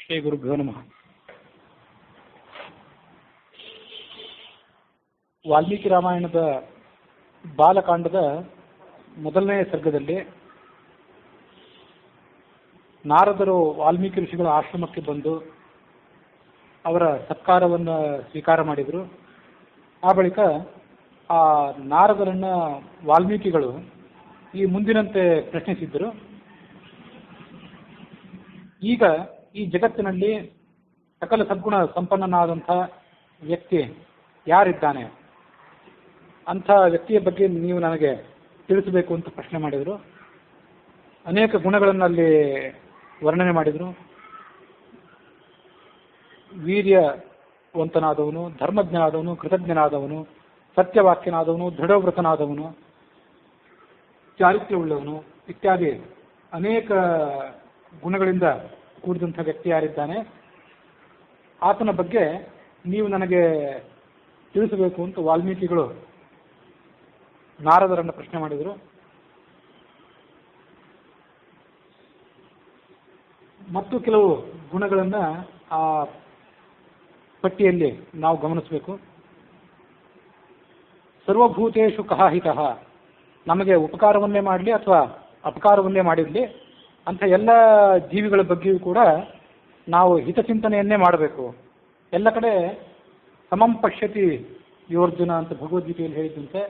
ಶ್ರೀ ಗುರುಭ್ಯೋ ನಮಃ. ವಾಲ್ಮೀಕಿ ರಾಮಾಯಣದ ಬಾಲಕಾಂಡದ ಮೊದಲನೇ ಸರ್ಗದಲ್ಲಿ ನಾರದರು ವಾಲ್ಮೀಕಿ ಋಷಿಗಳ ಆಶ್ರಮಕ್ಕೆ ಬಂದು ಅವರ ಸತ್ಕಾರವನ್ನು ಸ್ವೀಕಾರ ಮಾಡಿದರು. ಆ ಬಳಿಕ ಆ ನಾರದರನ್ನ ವಾಲ್ಮೀಕಿಗಳು ಈ ಮುಂದಿನಂತೆ ಪ್ರಶ್ನಿಸಿದ್ದರು. ಈಗ ಈ ಜಗತ್ತಿನಲ್ಲಿ ಸಕಲ ಸದ್ಗುಣ ಸಂಪನ್ನನಾದಂಥ ವ್ಯಕ್ತಿ ಯಾರಿದ್ದಾನೆ, ಅಂಥ ವ್ಯಕ್ತಿಯ ಬಗ್ಗೆ ನೀವು ನನಗೆ ತಿಳಿಸಬೇಕು ಅಂತ ಪ್ರಶ್ನೆ ಮಾಡಿದರು. ಅನೇಕ ಗುಣಗಳನ್ನು ಅಲ್ಲಿ ವರ್ಣನೆ ಮಾಡಿದರು. ವೀರ್ಯವಂತನಾದವನು, ಧರ್ಮಜ್ಞನಾದವನು, ಕೃತಜ್ಞನಾದವನು, ಸತ್ಯವಾಕ್ಯನಾದವನು, ದೃಢವ್ರತನಾದವನು, ಚಾರಿತ್ರ್ಯವುಳ್ಳವನು ಇತ್ಯಾದಿ ಅನೇಕ ಗುಣಗಳಿಂದ ಕೂಡಿದಂಥ ವ್ಯಕ್ತಿ ಯಾರಿದ್ದಾನೆ, ಆತನ ಬಗ್ಗೆ ನೀವು ನನಗೆ ತಿಳಿಸಬೇಕು ಅಂತ ವಾಲ್ಮೀಕಿಗಳು ನಾರದರನ್ನು ಪ್ರಶ್ನೆ ಮಾಡಿದರು. ಮತ್ತು ಕೆಲವು ಗುಣಗಳನ್ನು ಆ ಪಟ್ಟಿಯಲ್ಲಿ ನಾವು ಗಮನಿಸಬೇಕು. ಸರ್ವಭೂತೇಷು ಕಹ ಹಿತಃ, ನಮಗೆ ಉಪಕಾರವನ್ನೇ ಮಾಡಲಿ ಅಥವಾ ಅಪಕಾರವನ್ನೇ ಮಾಡಿರಲಿ ಅಂಥ ಎಲ್ಲ ಜೀವಿಗಳ ಬಗ್ಗೆಯೂ ಕೂಡ ನಾವು ಹಿತಚಿಂತನೆಯನ್ನೇ ಮಾಡಬೇಕು. ಎಲ್ಲ ಕಡೆ ಸಮಂ ಪಶ್ಯತಿ ಯೋರ್ಜುನ ಅಂತ ಭಗವದ್ಗೀತೆಯಲ್ಲಿ ಹೇಳಿದಂತೆ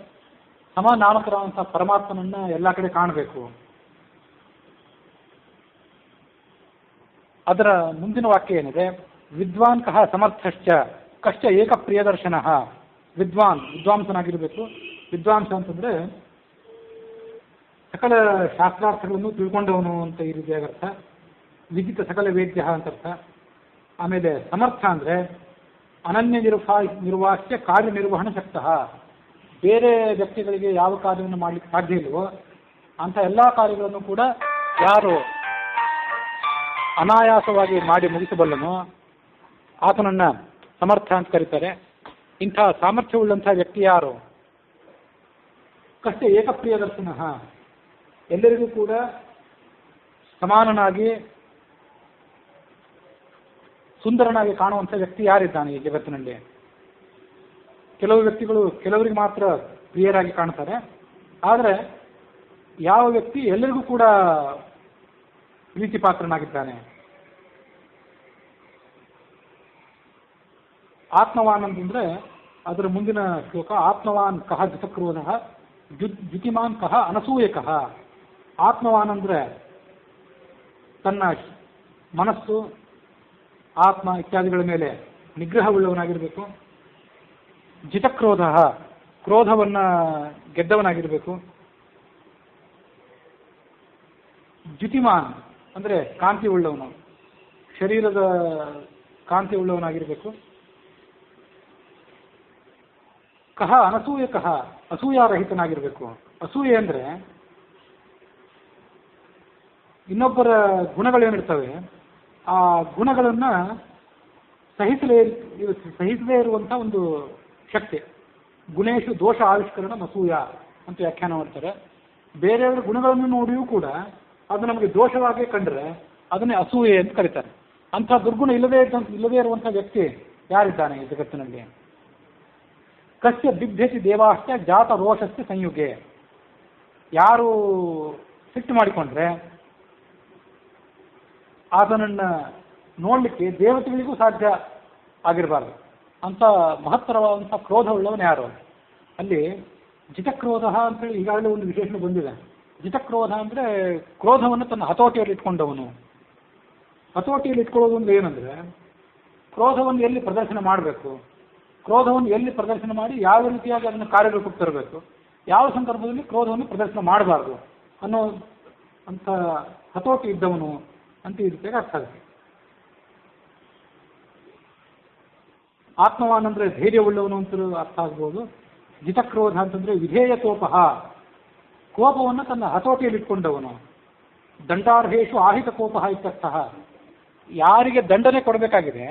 ಸಮನಾಮಕರಾದಂಥ ಪರಮಾತ್ಮನನ್ನ ಎಲ್ಲ ಕಡೆ ಕಾಣಬೇಕು. ಅದರ ಮುಂದಿನ ವಾಕ್ಯ ಏನಿದೆ, ವಿದ್ವಾನ್ ಕಹ ಸಮರ್ಥಶ್ಚ ಕಶ್ಚ ಏಕ ಪ್ರಿಯದರ್ಶನ. ವಿದ್ವಾಂಸನಾಗಿರಬೇಕು. ವಿದ್ವಾಂಸ ಅಂತಂದ್ರೆ ಸಕಲ ಶಾಸ್ತ್ರಾರ್ಥಗಳನ್ನು ತಿಳ್ಕೊಂಡವನು ಅಂತ ಈ ರೀತಿಯಾಗಿ ಅರ್ಥ. ವಿದಿತ ಸಕಲ ವೇದ್ಯ ಅಂತ ಅರ್ಥ. ಆಮೇಲೆ ಸಮರ್ಥ ಅಂದರೆ ಅನನ್ಯ ನಿರ್ವಾಹ್ಯ ಕಾರ್ಯನಿರ್ವಹಣ ಶಕ್ತಃ, ಬೇರೆ ವ್ಯಕ್ತಿಗಳಿಗೆ ಯಾವ ಕಾರ್ಯವನ್ನು ಮಾಡಲಿಕ್ಕೆ ಸಾಧ್ಯ ಇಲ್ವೋ ಅಂಥ ಎಲ್ಲ ಕಾರ್ಯಗಳನ್ನು ಕೂಡ ಯಾರು ಅನಾಯಾಸವಾಗಿ ಮಾಡಿ ಮುಗಿಸಬಲ್ಲನೋ ಆತನನ್ನು ಸಮರ್ಥ ಅಂತ ಕರೀತಾರೆ. ಇಂಥ ಸಾಮರ್ಥ್ಯವುಳ್ಳಂಥ ವ್ಯಕ್ತಿ ಯಾರು? ಕಷ್ಟ ಏಕಪ್ರಿಯ ದರ್ಶನ, ಎಲ್ಲರಿಗೂ ಕೂಡ ಸಮಾನನಾಗಿ ಸುಂದರನಾಗಿ ಕಾಣುವಂಥ ವ್ಯಕ್ತಿ ಯಾರಿದ್ದಾನೆ ಈ ಜಗತ್ತಿನಲ್ಲಿ? ಕೆಲವು ವ್ಯಕ್ತಿಗಳು ಕೆಲವರಿಗೆ ಮಾತ್ರ ಪ್ರಿಯರಾಗಿ ಕಾಣ್ತಾರೆ. ಆದರೆ ಯಾವ ವ್ಯಕ್ತಿ ಎಲ್ಲರಿಗೂ ಕೂಡ ಪ್ರೀತಿ ಪಾತ್ರನಾಗಿದ್ದಾನೆ? ಆತ್ಮವಾನ್ ಅಂತಂದ್ರೆ ಅದರ ಮುಂದಿನ ಶ್ಲೋಕ, ಆತ್ಮವಾನ್ ಕಹ ಜಿತಕ್ರೋಧ ದ್ಯುತಿಮಾನ್ ಕಹ ಅನಸೂಯಕಃ. ಆತ್ಮವಾನ್ ಅಂದ್ರೆ ತನ್ನ ಮನಸ್ಸು, ಆತ್ಮ ಇತ್ಯಾದಿಗಳ ಮೇಲೆ ನಿಗ್ರಹವುಳ್ಳವನಾಗಿರಬೇಕು. ಜಿತಕ್ರೋಧ, ಕ್ರೋಧವನ್ನ ಗೆದ್ದವನಾಗಿರಬೇಕು. ದ್ಯುತಿಮಾನ್ ಅಂದ್ರೆ ಕಾಂತಿ ಉಳ್ಳವನು, ಶರೀರದ ಕಾಂತಿ ಉಳ್ಳವನಾಗಿರಬೇಕು. ಕಹ ಅನಸೂಯಕಃ, ಅಸೂಯಾರಹಿತನಾಗಿರಬೇಕು. ಅಸೂಯೆ ಅಂದ್ರೆ ಇನ್ನೊಬ್ಬರ ಗುಣಗಳೇನಿರ್ತವೆ ಆ ಗುಣಗಳನ್ನ ಸಹಿಸದೇ ಇರುವಂಥ ಒಂದು ಶಕ್ತಿ. ಗುಣೇಶು ದೋಷ ಆವಿಷ್ಕರಣ ಅಸೂಯ ಅಂತ ವ್ಯಾಖ್ಯಾನ ಮಾಡ್ತಾರೆ. ಬೇರೆಯವರ ಗುಣಗಳನ್ನು ನೋಡಿಯೂ ಕೂಡ ಅದು ನಮಗೆ ದೋಷವಾಗಿ ಕಂಡ್ರೆ ಅದನ್ನೇ ಅಸೂಯೆ ಅಂತ ಕರೀತಾರೆ. ಅಂಥ ದುರ್ಗುಣ ಇಲ್ಲದೇ ಇರುವಂಥ ವ್ಯಕ್ತಿ ಯಾರಿದ್ದಾನೆ ಈ ಜಗತ್ತಿನಲ್ಲಿ? ಕಸ್ಯ ಬಿಭ್ಯತಿ ದೇವಾಶ್ಚ ಜಾತ ರೋಷಸ್ಯ ಸಂಯುಗೆ. ಯಾರು ಸಿಟ್ಟು ಮಾಡಿಕೊಂಡ್ರೆ ಆತನನ್ನು ನೋಡಲಿಕ್ಕೆ ದೇವತೆಗಳಿಗೂ ಸಾಧ್ಯ ಆಗಿರಬಾರ್ದು ಅಂತ ಮಹತ್ತರವಾದಂಥ ಕ್ರೋಧವುಳ್ಳವನು ಯಾರು? ಅಲ್ಲಿ ಜಿತಕ್ರೋಧ ಅಂತೇಳಿ ಈಗಾಗಲೇ ಒಂದು ವಿಶೇಷಣೆ ಬಂದಿದೆ. ಜಿತಕ್ರೋಧ ಅಂದರೆ ಕ್ರೋಧವನ್ನು ತನ್ನ ಹತೋಟಿಯಲ್ಲಿ ಇಟ್ಕೊಂಡವನು. ಹತೋಟಿಯಲ್ಲಿ ಇಟ್ಕೊಳ್ಳೋದು ಅಂದ್ರೆ ಏನಂದ್ರೆ, ಕ್ರೋಧವನ್ನು ಎಲ್ಲಿ ಪ್ರದರ್ಶನ ಮಾಡಬೇಕು, ಕ್ರೋಧವನ್ನು ಎಲ್ಲಿ ಪ್ರದರ್ಶನ ಮಾಡಿ ಯಾವ ರೀತಿಯಾಗಿ ಅದನ್ನು ಕಾರ್ಯರೂಪಕ್ಕೆ ತರಬೇಕು, ಯಾವ ಸಂದರ್ಭದಲ್ಲಿ ಕ್ರೋಧವನ್ನು ಪ್ರದರ್ಶನ ಮಾಡಬಾರ್ದು ಅನ್ನೋ ಅಂಥ ಹತೋಟಿ ಇದ್ದವನು ಅಂತ ಈ ರೀತಿಯಾಗಿ ಅರ್ಥ ಆಗುತ್ತೆ. ಆತ್ಮವಾನ್ ಅಂದ್ರೆ ಧೈರ್ಯವುಳ್ಳವನು ಅಂತ ಅರ್ಥ ಆಗ್ಬೋದು. ಜಿತಕ್ರೋಧ ಅಂತಂದ್ರೆ ವಿಧೇಯತೋಪಹ, ಕೋಪವನ್ನು ತನ್ನ ಹತೋಟಿಯಲ್ಲಿ ಇಟ್ಕೊಂಡವನು. ದಂಡಾರ್ಹೇಶು ಆಹಿತ ಕೋಪಃ ಇತ್ಯರ್ಥಃ, ಯಾರಿಗೆ ದಂಡನೆ ಕೊಡಬೇಕಾಗಿದೆ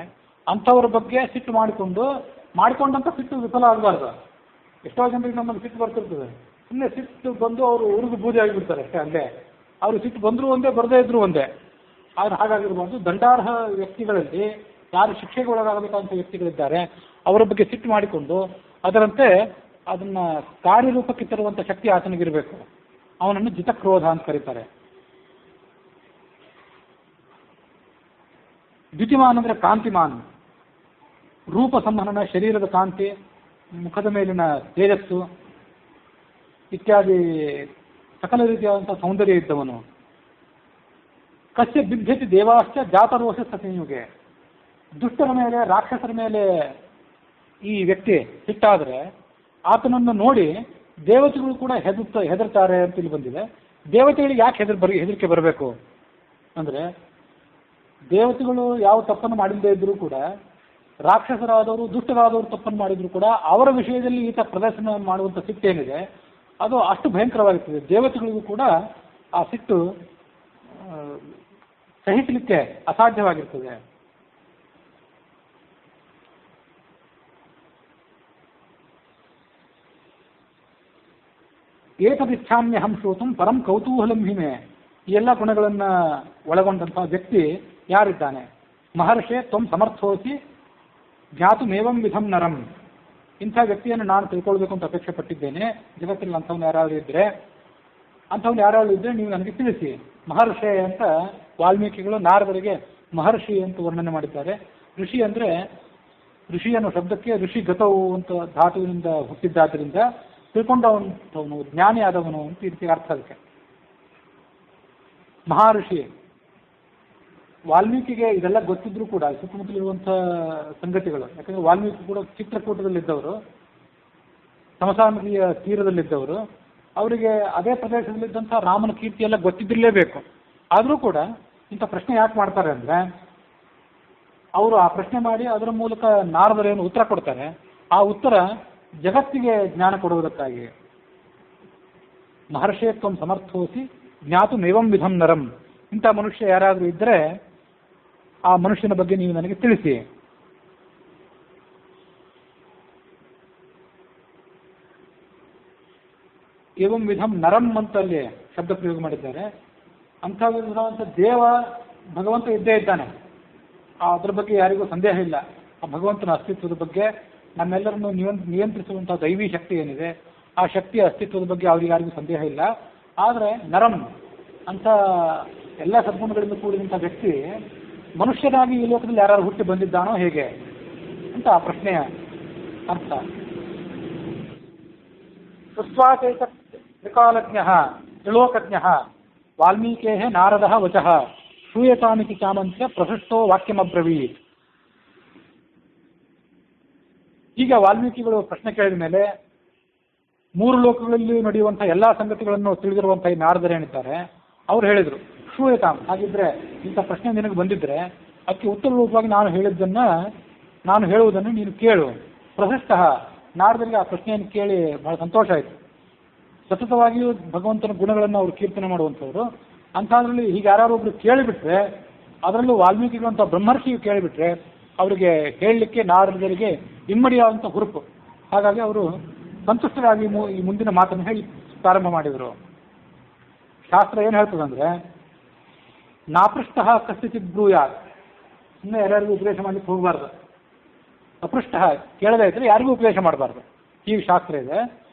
ಅಂಥವ್ರ ಬಗ್ಗೆ ಸಿಟ್ಟು ಮಾಡಿಕೊಂಡಂತ ಸಿಟ್ಟು ವಿಫಲ ಆಗಬಾರ್ದು. ಎಷ್ಟೋ ಜನರಿಗೆ ನಮಗೆ ಸಿಟ್ಟು ಬರ್ತಿರ್ತದೆ, ಸುಮ್ಮನೆ ಸಿಟ್ಟು ಬಂದು ಅವರು ಉರಿದು ಬೂದಿ ಆಗಿಬಿಡ್ತಾರೆ ಅಷ್ಟೇ. ಅಲ್ಲೇ ಅವರು ಸಿಟ್ಟು ಬಂದರೂ ಒಂದೇ, ಬರದೇ ಇದ್ರು ಒಂದೇ. ಆದರೆ ಹಾಗಾಗಿರಬಾರ್ದು. ದಂಡಾರ್ಹ ವ್ಯಕ್ತಿಗಳಲ್ಲಿ ಯಾರು ಶಿಕ್ಷೆಗೆ ಒಳಗಾಗಬೇಕಂತ ವ್ಯಕ್ತಿಗಳಿದ್ದಾರೆ ಅವರ ಬಗ್ಗೆ ಸಿಟ್ಟು ಮಾಡಿಕೊಂಡು ಅದರಂತೆ ಅದನ್ನ ಕಾರ್ಯರೂಪಕ್ಕೆ ತರುವಂಥ ಶಕ್ತಿ ಆತನಿಗಿರಬೇಕು. ಅವನನ್ನು ಜಿತಕ್ರೋಧ ಅಂತ ಕರೀತಾರೆ. ದ್ಯುತಿಮಾನ್ ಅಂದರೆ ಕಾಂತಿಮಾನ್, ರೂಪ ಸಂಹನನ, ಶರೀರದ ಕಾಂತಿ, ಮುಖದ ಮೇಲಿನ ತೇಜಸ್ಸು ಇತ್ಯಾದಿ ಸಕಲ ರೀತಿಯಾದಂಥ ಸೌಂದರ್ಯ ಇದ್ದವನು. ಕಶ್ಯ ಬಿಭ್ಯತಿ ದೇವಾಶ್ಚ ಜಾತರೋಷ ಸಂಯುಗೆ, ದುಷ್ಟರ ಮೇಲೆ ರಾಕ್ಷಸರ ಮೇಲೆ ಈ ವ್ಯಕ್ತಿ ಸಿಟ್ಟಾದರೆ ಆತನನ್ನು ನೋಡಿ ದೇವತೆಗಳು ಕೂಡ ಹೆದರ್ತಾರೆ ಅಂತ ಇಲ್ಲಿ ಬಂದಿದೆ. ದೇವತೆಗಳಿಗೆ ಯಾಕೆ ಹೆದರಿಕೆ ಬರಬೇಕು ಅಂದರೆ, ದೇವತೆಗಳು ಯಾವ ತಪ್ಪನ್ನು ಮಾಡಿಲ್ಲದೆ ಇದ್ದರೂ ಕೂಡ, ರಾಕ್ಷಸರಾದವರು ದುಷ್ಟರಾದವರು ತಪ್ಪನ್ನು ಮಾಡಿದ್ರು ಕೂಡ ಅವರ ವಿಷಯದಲ್ಲಿ ಈತ ಪ್ರದರ್ಶನ ಮಾಡುವಂಥ ಸಿಟ್ಟು ಏನಿದೆ ಅದು ಅಷ್ಟು ಭಯಂಕರವಾಗಿರ್ತದೆ. ದೇವತೆಗಳಿಗೂ ಕೂಡ ಆ ಸಿಟ್ಟು ಸಹಿಸಲಿಕ್ಕೆ ಅಸಾಧ್ಯವಾಗಿರ್ತದೆ. ಏತದಿಚ್ಛಾಮ್ಯಹಂ ಶ್ರೋತುಂ ಪರಂ ಕೌತೂಹಲಂ ಹಿಮೆ, ಈ ಎಲ್ಲ ಗುಣಗಳನ್ನು ಒಳಗೊಂಡಂತಹ ವ್ಯಕ್ತಿ ಯಾರಿದ್ದಾನೆ? ಮಹರ್ಷೆ ತ್ವಂ ಸಮರ್ಥೋಸಿ ಜ್ಞಾತುಮೇವಂ ವಿಧಂ ನರಂ, ಇಂಥ ವ್ಯಕ್ತಿಯನ್ನು ನಾನು ತಿಳ್ಕೊಳ್ಬೇಕು ಅಂತ ಅಪೇಕ್ಷೆ ಪಟ್ಟಿದ್ದೇನೆ. ಜಗತ್ತಿನಲ್ಲಿ ಅಂಥವ್ನು ಯಾರಾದರೂ ಇದ್ದರೆ ನೀವು ನನಗೆ ತಿಳಿಸಿ. ಮಹರ್ಷೆ ಅಂತ ವಾಲ್ಮೀಕಿಗಳು ನಾರದರಿಗೆ ಮಹರ್ಷಿ ಅಂತ ವರ್ಣನೆ ಮಾಡಿದ್ದಾರೆ. ಋಷಿ ಅಂದರೆ, ಋಷಿ ಅನ್ನೋ ಶಬ್ದಕ್ಕೆ ಋಷಿ ಗತವು ಅಂತ ಧಾತುವಿನಿಂದ ಹುಟ್ಟಿದ್ದಾದ್ದರಿಂದ ತಿಳ್ಕೊಂಡವನು, ಜ್ಞಾನಿ ಆದವನು ಅಂತ ಈ ರೀತಿ ಅರ್ಥ. ಅದಕ್ಕೆ ಮಹರ್ಷಿ. ವಾಲ್ಮೀಕಿಗೆ ಇದೆಲ್ಲ ಗೊತ್ತಿದ್ರು ಕೂಡ ಸುತ್ತಮುತ್ತಲಿರುವಂಥ ಸಂಗತಿಗಳು, ಯಾಕಂದರೆ ವಾಲ್ಮೀಕಿ ಕೂಡ ಚಿತ್ರಕೂಟದಲ್ಲಿದ್ದವರು, ಸಮಸಾನದಿಯ ತೀರದಲ್ಲಿದ್ದವರು, ಅವರಿಗೆ ಅದೇ ಪ್ರದೇಶದಲ್ಲಿದ್ದಂಥ ರಾಮನ ಕೀರ್ತಿ ಎಲ್ಲ ಗೊತ್ತಿದ್ದಿರಲೇಬೇಕು. ಆದರೂ ಕೂಡ ಇಂಥ ಪ್ರಶ್ನೆ ಯಾಕೆ ಮಾಡ್ತಾರೆ ಅಂದರೆ, ಅವರು ಆ ಪ್ರಶ್ನೆ ಮಾಡಿ ಅದರ ಮೂಲಕ ನಾರದರೇನು ಉತ್ತರ ಕೊಡ್ತಾರೆ, ಆ ಉತ್ತರ ಜಗತ್ತಿಗೆ ಜ್ಞಾನ ಕೊಡುವುದಕ್ಕಾಗಿ. ಮಹರ್ಷೇತ್ವಂ ಸಮರ್ಥೋಸಿ ಜ್ಞಾತು ಮೇವಂ ವಿಧಂ ನರಂ, ಇಂಥ ಮನುಷ್ಯ ಯಾರಾದರೂ ಇದ್ದರೆ ಆ ಮನುಷ್ಯನ ಬಗ್ಗೆ ನೀವು ನನಗೆ ತಿಳಿಸಿ. ಏವಂ ವಿಧಂ ನರಂ ಅಂತ ಅಲ್ಲಿ ಶಬ್ದ ಪ್ರಯೋಗ ಮಾಡಿದ್ದಾರೆ. ಅಂಥ ದೇವ ಭಗವಂತ ಇದ್ದೇ ಇದ್ದಾನೆ, ಅದರ ಬಗ್ಗೆ ಯಾರಿಗೂ ಸಂದೇಹ ಇಲ್ಲ. ಆ ಭಗವಂತನ ಅಸ್ತಿತ್ವದ ಬಗ್ಗೆ, ನಮ್ಮೆಲ್ಲರನ್ನು ನಿಯಂತ್ರಿಸುವಂತಹ ದೈವಿ ಶಕ್ತಿ ಏನಿದೆ ಆ ಶಕ್ತಿಯ ಅಸ್ತಿತ್ವದ ಬಗ್ಗೆ ಅವ್ರಿಗೆ ಯಾರಿಗೂ ಸಂದೇಹ ಇಲ್ಲ. ಆದರೆ ನರಂ ಅಂತ ಎಲ್ಲ ಸದ್ಗುಣಗಳಿಂದ ಕೂಡಿದಂಥ ವ್ಯಕ್ತಿ ಮನುಷ್ಯನಾಗಿ ಈ ಲೋಕದಲ್ಲಿ ಯಾರು ಹುಟ್ಟಿ ಬಂದಿದ್ದಾನೋ ಹೇಗೆ ಅಂತ ಆ ಪ್ರಶ್ನೆಯ ಅರ್ಥ. ತಸ್ವಾಚೈತ ತ್ರಿಕಾಲಜ್ಞ ತ್ರಿಲೋಕಜ್ಞ ವಾಲ್ಮೀಕೇ ನಾರದ ವಚಃ ಶ್ರೂಯತಾಮಿತಿ ಚಾಮಂತ್ಯ ಪ್ರಸೃಷ್ಟೋ ವಾಕ್ಯಮಬ್ರವೀತ್. ಈಗ ವಾಲ್ಮೀಕಿಗಳು ಪ್ರಶ್ನೆ ಕೇಳಿದ ಮೇಲೆ 3 ಲೋಕಗಳಲ್ಲಿ ನಡೆಯುವಂಥ ಎಲ್ಲ ಸಂಗತಿಗಳನ್ನು ತಿಳಿದಿರುವಂಥ ಈ ನಾರದರೇನಿದ್ದಾರೆ ಅವ್ರು ಹೇಳಿದರು, ಶ್ರೂಯತಾಮ್, ಹಾಗಿದ್ರೆ ಇಂಥ ಪ್ರಶ್ನೆ ನಿನಗೆ ಬಂದಿದ್ದರೆ ಅದಕ್ಕೆ ಉತ್ತರ ರೂಪವಾಗಿ ನಾನು ಹೇಳುವುದನ್ನು ನೀನು ಕೇಳು. ಪ್ರಶಸ್ತ, ನಾರದರಿಗೆ ಆ ಪ್ರಶ್ನೆಯನ್ನು ಕೇಳಿ ಬಹಳ ಸಂತೋಷ ಆಯಿತು. ಸತತವಾಗಿಯೂ ಭಗವಂತನ ಗುಣಗಳನ್ನು ಅವರು ಕೀರ್ತನೆ ಮಾಡುವಂಥವ್ರು. ಅಂಥದ್ರಲ್ಲಿ ಹೀಗೆ ಯಾರೊಬ್ರು ಕೇಳಿಬಿಟ್ರೆ, ಅದರಲ್ಲೂ ವಾಲ್ಮೀಕಿಗಳಂಥ ಬ್ರಹ್ಮರ್ಷಿಯು ಕೇಳಿಬಿಟ್ರೆ ಅವರಿಗೆ ಹೇಳಲಿಕ್ಕೆ ನಾರದರಿಗೆ ಇಮ್ಮಡಿಯಾದಂಥ ಹುರುಪು. ಹಾಗಾಗಿ ಅವರು ಸಂತುಷ್ಟರಾಗಿ ಈ ಮುಂದಿನ ಮಾತನ್ನು ಹೇಳಿ ಪ್ರಾರಂಭ ಮಾಡಿದರು. ಶಾಸ್ತ್ರ ಏನು ಹೇಳ್ತದಂದ್ರೆ, ನಾಪೃಷ್ಟ ಕಸ್ಯಚಿತ್ ಬ್ರೂಯಾತ್, ಸುಮ್ಮನೆ ಯಾರ್ಯಾರಿಗೂ ಉಪದೇಶ ಮಾಡಲಿಕ್ಕೆ ಹೋಗಬಾರ್ದು. ಅಪೃಷ್ಟ, ಕೇಳದೇ ಇದ್ರೆ ಯಾರಿಗೂ ಉಪದೇಶ ಮಾಡಬಾರ್ದು. ಈಗ ಶಾಸ್ತ್ರ ಇದೆ,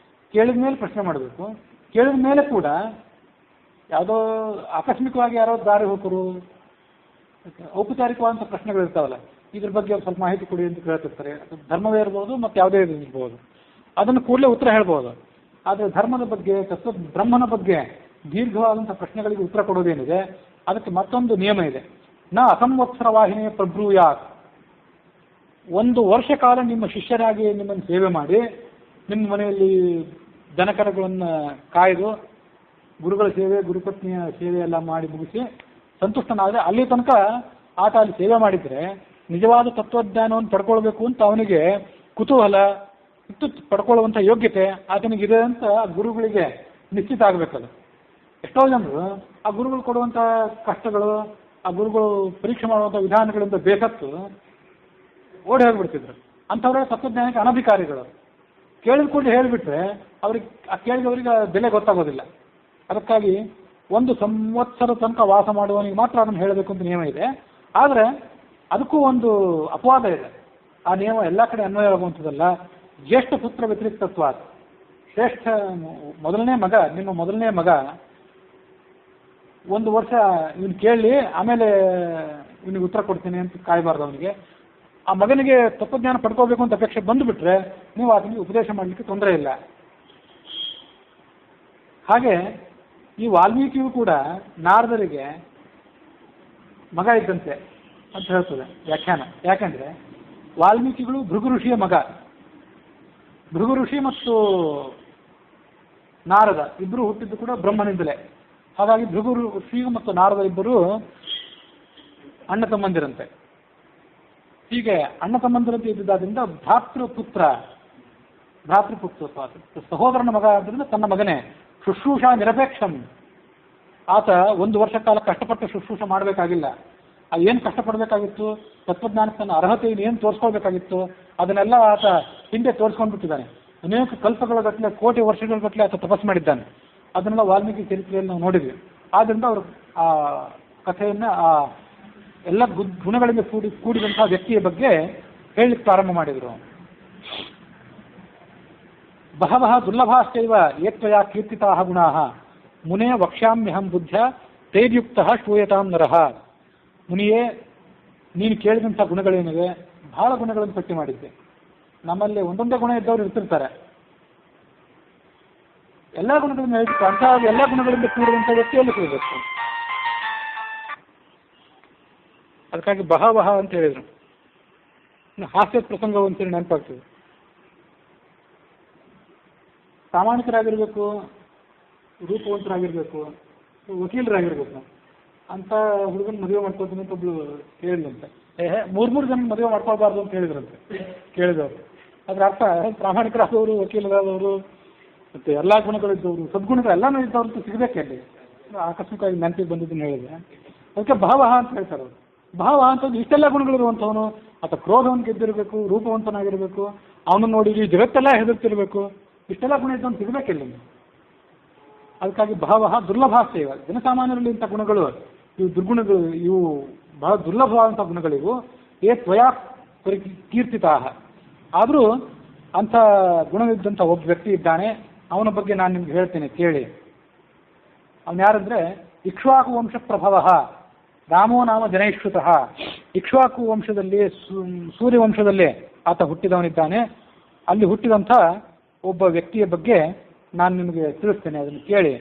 ಕೇಳಿದ ಮೇಲೆ ಪ್ರಶ್ನೆ ಮಾಡಬೇಕು. ಕೇಳಿದ ಮೇಲೆ ಕೂಡ ಯಾವುದೋ ಆಕಸ್ಮಿಕವಾಗಿ ಯಾರೋ ದಾರಿ ಹೋಗರು ಔಪಚಾರಿಕವಾದಂಥ ಪ್ರಶ್ನೆಗಳು ಇರ್ತಾವಲ್ಲ, ಇದ್ರ ಬಗ್ಗೆ ಸ್ವಲ್ಪ ಮಾಹಿತಿ ಕೊಡಿ ಅಂತ ಕೇಳ್ತಿರ್ತಾರೆ. ಧರ್ಮವೇ ಇರ್ಬೋದು ಮತ್ತು ಯಾವುದೇ ಇರ್ಬೋದು, ಅದನ್ನು ಕೂಡಲೇ ಉತ್ತರ ಹೇಳ್ಬೋದು. ಆದರೆ ಧರ್ಮದ ಬಗ್ಗೆ, ಬ್ರಹ್ಮನ ಬಗ್ಗೆ ದೀರ್ಘವಾದಂಥ ಪ್ರಶ್ನೆಗಳಿಗೆ ಉತ್ತರ ಕೊಡೋದೇನಿದೆ ಅದಕ್ಕೆ ಮತ್ತೊಂದು ನಿಯಮ ಇದೆ. ಅಸಂವತ್ಸರ ವಾಹಿನಿಯ ಪ್ರಭ್ರೂಯಾತ್, 1 ವರ್ಷ ಕಾಲ ನಿಮ್ಮ ಶಿಷ್ಯರಾಗಿ ನಿಮ್ಮನ್ನು ಸೇವೆ ಮಾಡಿ, ನಿಮ್ಮ ಮನೆಯಲ್ಲಿ ದನಕರಗಳನ್ನು ಕಾಯ್ದು ಗುರುಗಳ ಸೇವೆ, ಗುರುಪತ್ನಿಯ ಸೇವೆ ಎಲ್ಲ ಮಾಡಿ ಮುಗಿಸಿ ಸಂತುಷ್ಟನಾದರೆ, ಅಲ್ಲಿ ತನಕ ಆತ ಅಲ್ಲಿ ಸೇವೆ ಮಾಡಿದರೆ ನಿಜವಾದ ತತ್ವಜ್ಞಾನವನ್ನು ಪಡ್ಕೊಳ್ಬೇಕು ಅಂತ ಅವನಿಗೆ ಕುತೂಹಲ ಇತ್ತು, ಪಡ್ಕೊಳ್ಳುವಂಥ ಯೋಗ್ಯತೆ ಆತನಿಗಿದೆ ಅಂತ ಗುರುಗಳಿಗೆ ನಿಶ್ಚಿತ ಆಗಬೇಕಲ್ಲ. ಎಷ್ಟೋ ಜನರು ಆ ಗುರುಗಳು ಕೊಡುವಂಥ ಕಷ್ಟಗಳು, ಆ ಗುರುಗಳು ಪರೀಕ್ಷೆ ಮಾಡುವಂಥ ವಿಧಾನಗಳಿಂದ ಬೇಸತ್ತು ಓಡಿ ಹೋಗಿಬಿಡ್ತಿದ್ರು. ಅಂಥವ್ರೆ ತತ್ವಜ್ಞಾನಕ್ಕೆ ಅನಧಿಕಾರಿಗಳು. ಕೇಳಿದ ಕೂಡಲೇ ಹೇಳಿಬಿಟ್ರೆ ಅವ್ರಿಗೆ ಆ ಕೇಳಿದವರಿಗೆ ಬೆಲೆ ಗೊತ್ತಾಗೋದಿಲ್ಲ. ಅದಕ್ಕಾಗಿ 1 ಸಂವತ್ಸರ ತನಕ ವಾಸ ಮಾಡುವವನಿಗೆ ಮಾತ್ರ ಅದನ್ನು ಹೇಳಬೇಕು ಅಂತ ನಿಯಮ ಇದೆ. ಆದರೆ ಅದಕ್ಕೂ ಒಂದು ಅಪವಾದ ಇದೆ. ಆ ನಿಯಮ ಎಲ್ಲ ಕಡೆ ಅನ್ವಯವಾಗುವಂಥದ್ದಲ್ಲ. ಜ್ಯೇಷ್ಠ ಪುತ್ರ ವ್ಯತಿರಿಕ್ತತ್ವ. ಶ್ರೇಷ್ಠ ಮೊದಲನೇ ಮಗ, ನಿಮ್ಮ ಮೊದಲನೇ ಮಗ 1 ವರ್ಷ ಇವನು ಕೇಳಿ ಆಮೇಲೆ ಇವನಿಗೆ ಉತ್ತರ ಕೊಡ್ತೀನಿ ಅಂತ ಕಾಯಬಾರ್ದು. ಅವನಿಗೆ ಆ ಮಗನಿಗೆ ತತ್ವಜ್ಞಾನ ಪಡ್ಕೋಬೇಕು ಅಂತ ಅಪೇಕ್ಷೆ ಬಂದುಬಿಟ್ರೆ ನೀವು ಅದಕ್ಕೆ ಉಪದೇಶ ಮಾಡಲಿಕ್ಕೆ ತೊಂದರೆ ಇಲ್ಲ. ಹಾಗೆ ಈ ವಾಲ್ಮೀಕಿಯು ಕೂಡ ನಾರದರಿಗೆ ಮಗ ಇದ್ದಂತೆ ಅಂತ ಹೇಳ್ತದೆ ವ್ಯಾಖ್ಯಾನ. ಯಾಕೆಂದ್ರೆ ವಾಲ್ಮೀಕಿಗಳು ಭೃಗು ಋಷಿಯ ಮಗ. ಭೃಗು ಋಷಿ ಮತ್ತು ನಾರದ ಇಬ್ಬರು ಹುಟ್ಟಿದ್ದು ಕೂಡ ಬ್ರಹ್ಮನಿಂದಲೇ. ಹಾಗಾಗಿ ಭೃಗು ಋಷಿ ಮತ್ತು ನಾರದ ಇಬ್ಬರು ಅಣ್ಣ ತಮ್ಮಂದಿರಂತೆ. ಹೀಗೆ ಅಣ್ಣ ತಮ್ಮಂದಿರಂತೆ ಇದ್ದಿದ್ದರಿಂದ ಭ್ರಾತೃಪುತ್ರ ಸಹೋದರನ ಮಗ ಆದ್ದರಿಂದ ತನ್ನ ಮಗನೇ ಶುಶ್ರೂಷಾ ನಿರಪೇಕ್ಷಂ. ಆತ 1 ವರ್ಷ ಕಾಲ ಕಷ್ಟಪಟ್ಟು ಶುಶ್ರೂಷ ಮಾಡಬೇಕಾಗಿಲ್ಲ. ಏನು ಕಷ್ಟಪಡಬೇಕಾಗಿತ್ತು, ತತ್ವಜ್ಞಾನಕ್ಕೆ ತನ್ನ ಅರ್ಹತೆಯನ್ನು ಏನು ತೋರಿಸ್ಕೊಳ್ಬೇಕಾಗಿತ್ತು ಅದನ್ನೆಲ್ಲ ಆತ ಹಿಂದೆ ತೋರಿಸ್ಕೊಂಡ್ಬಿಟ್ಟಿದ್ದಾನೆ. ಅನೇಕ ಕಲ್ಪಗಳ ಗಟ್ಟಲೆ, ಕೋಟಿ ವರ್ಷಗಳ ಗಟ್ಟಲೆ ಆತ ತಪಸ್ ಮಾಡಿದ್ದಾನೆ. ಅದನ್ನೆಲ್ಲ ವಾಲ್ಮೀಕಿ ಚರಿತ್ರೆಯಲ್ಲಿ ನಾವು ನೋಡಿದ್ವಿ. ಆದ್ದರಿಂದ ಅವರು ಆ ಕಥೆಯನ್ನು ಆ ಎಲ್ಲ ಗುಣಗಳಿಂದ ಕೂಡಿದಂತಹ ವ್ಯಕ್ತಿಯ ಬಗ್ಗೆ ಹೇಳಲಿಕ್ಕೆ ಪ್ರಾರಂಭ ಮಾಡಿದರು. ಬಹವಃ ದುರ್ಲಭಾಶ್ಚೈವ ಏತ್ವಯಾ ಕೀರ್ತಿತಾಃ ಗುಣಾಃ ಮುನೇ ವಕ್ಷ್ಯಾಮ್ಯಹಂ ಬುದ್ಧ್ಯ ತೈರ್ಯುಕ್ತಃ ಶ್ರೂಯತಾಂ ನರಃ. ಮುನಿಯೇ, ನೀನು ಕೇಳಿದಂಥ ಗುಣಗಳೇನಿವೆ, ಬಹಳ ಗುಣಗಳನ್ನು ಪಟ್ಟಿ ಮಾಡಿದ್ದೆ. ನಮ್ಮಲ್ಲಿ ಒಂದೊಂದೇ ಗುಣ ಇದ್ದವರು ಇರ್ತಿರ್ತಾರೆ. ಎಲ್ಲ ಗುಣಗಳನ್ನು ಹೇಳ್ತಾರೆ. ಅಂತಹ ಎಲ್ಲ ಗುಣಗಳಿಂದ ಕೂಡಿದಂಥ ವ್ಯಕ್ತಿಯಲ್ಲಿ ಕೂಡಬೇಕು. ಅದಕ್ಕಾಗಿ ಬಹವಹ ಅಂತ ಹೇಳಿದರು. ಹಾಸ್ಯದ ಪ್ರಸಂಗ ಒಂದ್ಸರಿ ನೆನಪಾಗ್ತದೆ. ಪ್ರಾಮಾಣಿಕರಾಗಿರ್ಬೇಕು, ರೂಪವಂತರಾಗಿರ್ಬೇಕು, ವಕೀಲರಾಗಿರ್ಬೇಕು ಅಂತ ಹುಡುಗನ ಮದುವೆ ಮಾಡ್ಕೊಳ್ತೀನಿ ಅಂತ ಒಬ್ಳು ಕೇಳಿದಂತೆ. 3 ಜನ ಮದುವೆ ಮಾಡ್ಕೊಳ್ಬಾರ್ದು ಅಂತ ಹೇಳಿದ್ರಂತೆ ಕೇಳಿದವರು. ಅದ್ರ ಅರ್ಥ ಪ್ರಾಮಾಣಿಕರಾದವರು, ವಕೀಲರಾದವರು, ಮತ್ತು ಎಲ್ಲ ಗುಣಗಳಿದ್ದವರು, ಸದ್ಗುಣಗಳು ಎಲ್ಲನೂ ಇದ್ದವ್ರಂತೂ ಸಿಗಬೇಕೆ ಅಲ್ಲಿ. ಆಕಸ್ಮಿಕವಾಗಿ ನೆನಪಿಗೆ ಬಂದಿದ್ದನ್ನು ಹೇಳಿದೆ. ಅದಕ್ಕೆ ಭಾವಹ ಅಂತ ಹೇಳ್ತಾರೆ ಅವರು. ಭಾವ ಅಂತಂದು ಇಷ್ಟೆಲ್ಲ ಗುಣಗಳಿರುವಂಥವನು, ಆತ ಕ್ರೋಧವನ್ನು ಗೆದ್ದಿರಬೇಕು, ರೂಪವಂತನಾಗಿರಬೇಕು, ಅವನನ್ನು ನೋಡಿ ಈ ಜಗತ್ತೆಲ್ಲ ಹೆದರ್ತಿರ್ಬೇಕು, ಇಷ್ಟೆಲ್ಲ ಗುಣ ಇದ್ದವನು ಸಿಗಬೇಕಿಲ್ಲ. ಅದಕ್ಕಾಗಿ ಭಾವ ದುರ್ಲಭಾಶ್ಚೈವ. ಜನಸಾಮಾನ್ಯರಲ್ಲಿ ಇಂಥ ಗುಣಗಳು, ಇವು ದುರ್ಗುಣಗಳು, ಇವು ಬಹಳ ದುರ್ಲಭವಾದಂಥ ಗುಣಗಳಿವು. ತ್ವಯಾ ಕೀರ್ತಿತಾಃ. ಆದರೂ ಅಂಥ ಗುಣವಿದ್ದಂಥ ಒಬ್ಬ ವ್ಯಕ್ತಿ ಇದ್ದಾನೆ. ಅವನ ಬಗ್ಗೆ ನಾನು ನಿಮ್ಗೆ ಹೇಳ್ತೇನೆ, ಕೇಳಿ. ಅವನು ಯಾರಂದ್ರೆ ಇಕ್ಷ್ವಾಕು ವಂಶ ಪ್ರಭವ ರಾಮೋ ನಾಮ ಜನೈಶ್ರುತಃ. ಇಕ್ಷ್ವಾಕು ವಂಶದಲ್ಲಿ, ಸೂರ್ಯವಂಶದಲ್ಲಿ ಆತ ಹುಟ್ಟಿದವನಿದ್ದಾನೆ. ಅಲ್ಲಿ ಹುಟ್ಟಿದಂಥ ಒಬ್ಬ ವ್ಯಕ್ತಿಯ ಬಗ್ಗೆ ನಾನು ನಿಮಗೆ ತಿಳಿಸ್ತೇನೆ, ಅದನ್ನು ಕೇಳಿ.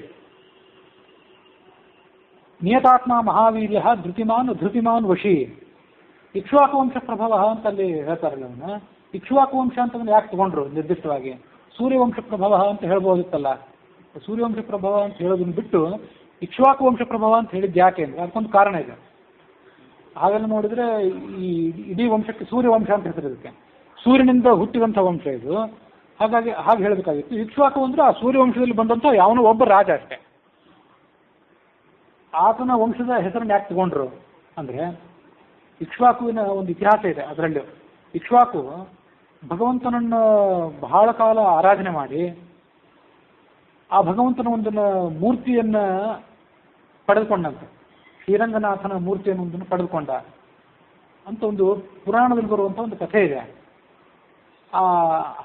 ನಿಯತಾತ್ಮ ಮಹಾವೀರ್ಯ ಧೃತಿಮಾನ್ ವಶಿ. ಇಕ್ಷ್ವಾಕು ವಂಶ ಪ್ರಭವ ಅಂತ ಅಲ್ಲಿ ಹೇಳ್ತಾರಲ್ಲ ಅವನು. ಇಕ್ಷ್ವಾಕು ವಂಶ ಅಂತಂದ್ರೆ ಯಾಕೆ ತಗೊಂಡ್ರು ನಿರ್ದಿಷ್ಟವಾಗಿ? ಸೂರ್ಯವಂಶ ಪ್ರಭವ ಅಂತ ಹೇಳ್ಬೋದಿತ್ತಲ್ಲ. ಸೂರ್ಯವಂಶ ಪ್ರಭವ ಅಂತ ಹೇಳೋದನ್ನು ಬಿಟ್ಟು ಇಕ್ಷ್ವಾಕು ವಂಶ ಪ್ರಭವ ಅಂತ ಹೇಳಿದ್ದು ಯಾಕೆ ಅಂದ್ರೆ ಅದಕ್ಕೊಂದು ಕಾರಣ ಇದೆ. ಹಾಗೆಲ್ಲ ನೋಡಿದ್ರೆ ಈ ಇಡೀ ವಂಶಕ್ಕೆ ಸೂರ್ಯವಂಶ ಅಂತ ಹೆಸರು. ಇದಕ್ಕೆ ಸೂರ್ಯನಿಂದ ಹುಟ್ಟಿದಂಥ ವಂಶ ಇದು. ಹಾಗಾಗಿ ಹಾಗೆ ಹೇಳಬೇಕಾಗಿತ್ತು. ಇಕ್ಷ್ವಾಕು ಅಂದ್ರೆ ಆ ಸೂರ್ಯವಂಶದಲ್ಲಿ ಬಂದಂಥ ಯಾವನೋ ಒಬ್ಬ ರಾಜ ಅಷ್ಟೇ. ಆತನ ವಂಶದ ಹೆಸರನ್ನು ಯಾಕೆ ತಗೊಂಡ್ರು ಅಂದ್ರೆ ಇಕ್ಷ್ವಾಕುವಿನ ಒಂದು ಇತಿಹಾಸ ಇದೆ. ಅದರಲ್ಲಿ ಇಕ್ಷ್ವಾಕು ಭಗವಂತನನ್ನು ಬಹಳ ಕಾಲ ಆರಾಧನೆ ಮಾಡಿ ಆ ಭಗವಂತನ ಒಂದು ಮೂರ್ತಿಯನ್ನ ಪಡೆದುಕೊಂಡಂತೆ, ಶ್ರೀರಂಗನಾಥನ ಮೂರ್ತಿಯನ್ನು ಒಂದನ್ನು ಪಡೆದುಕೊಂಡ ಅಂತ ಒಂದು ಪುರಾಣದಲ್ಲಿ ಬರುವಂಥ ಒಂದು ಕಥೆ ಇದೆ.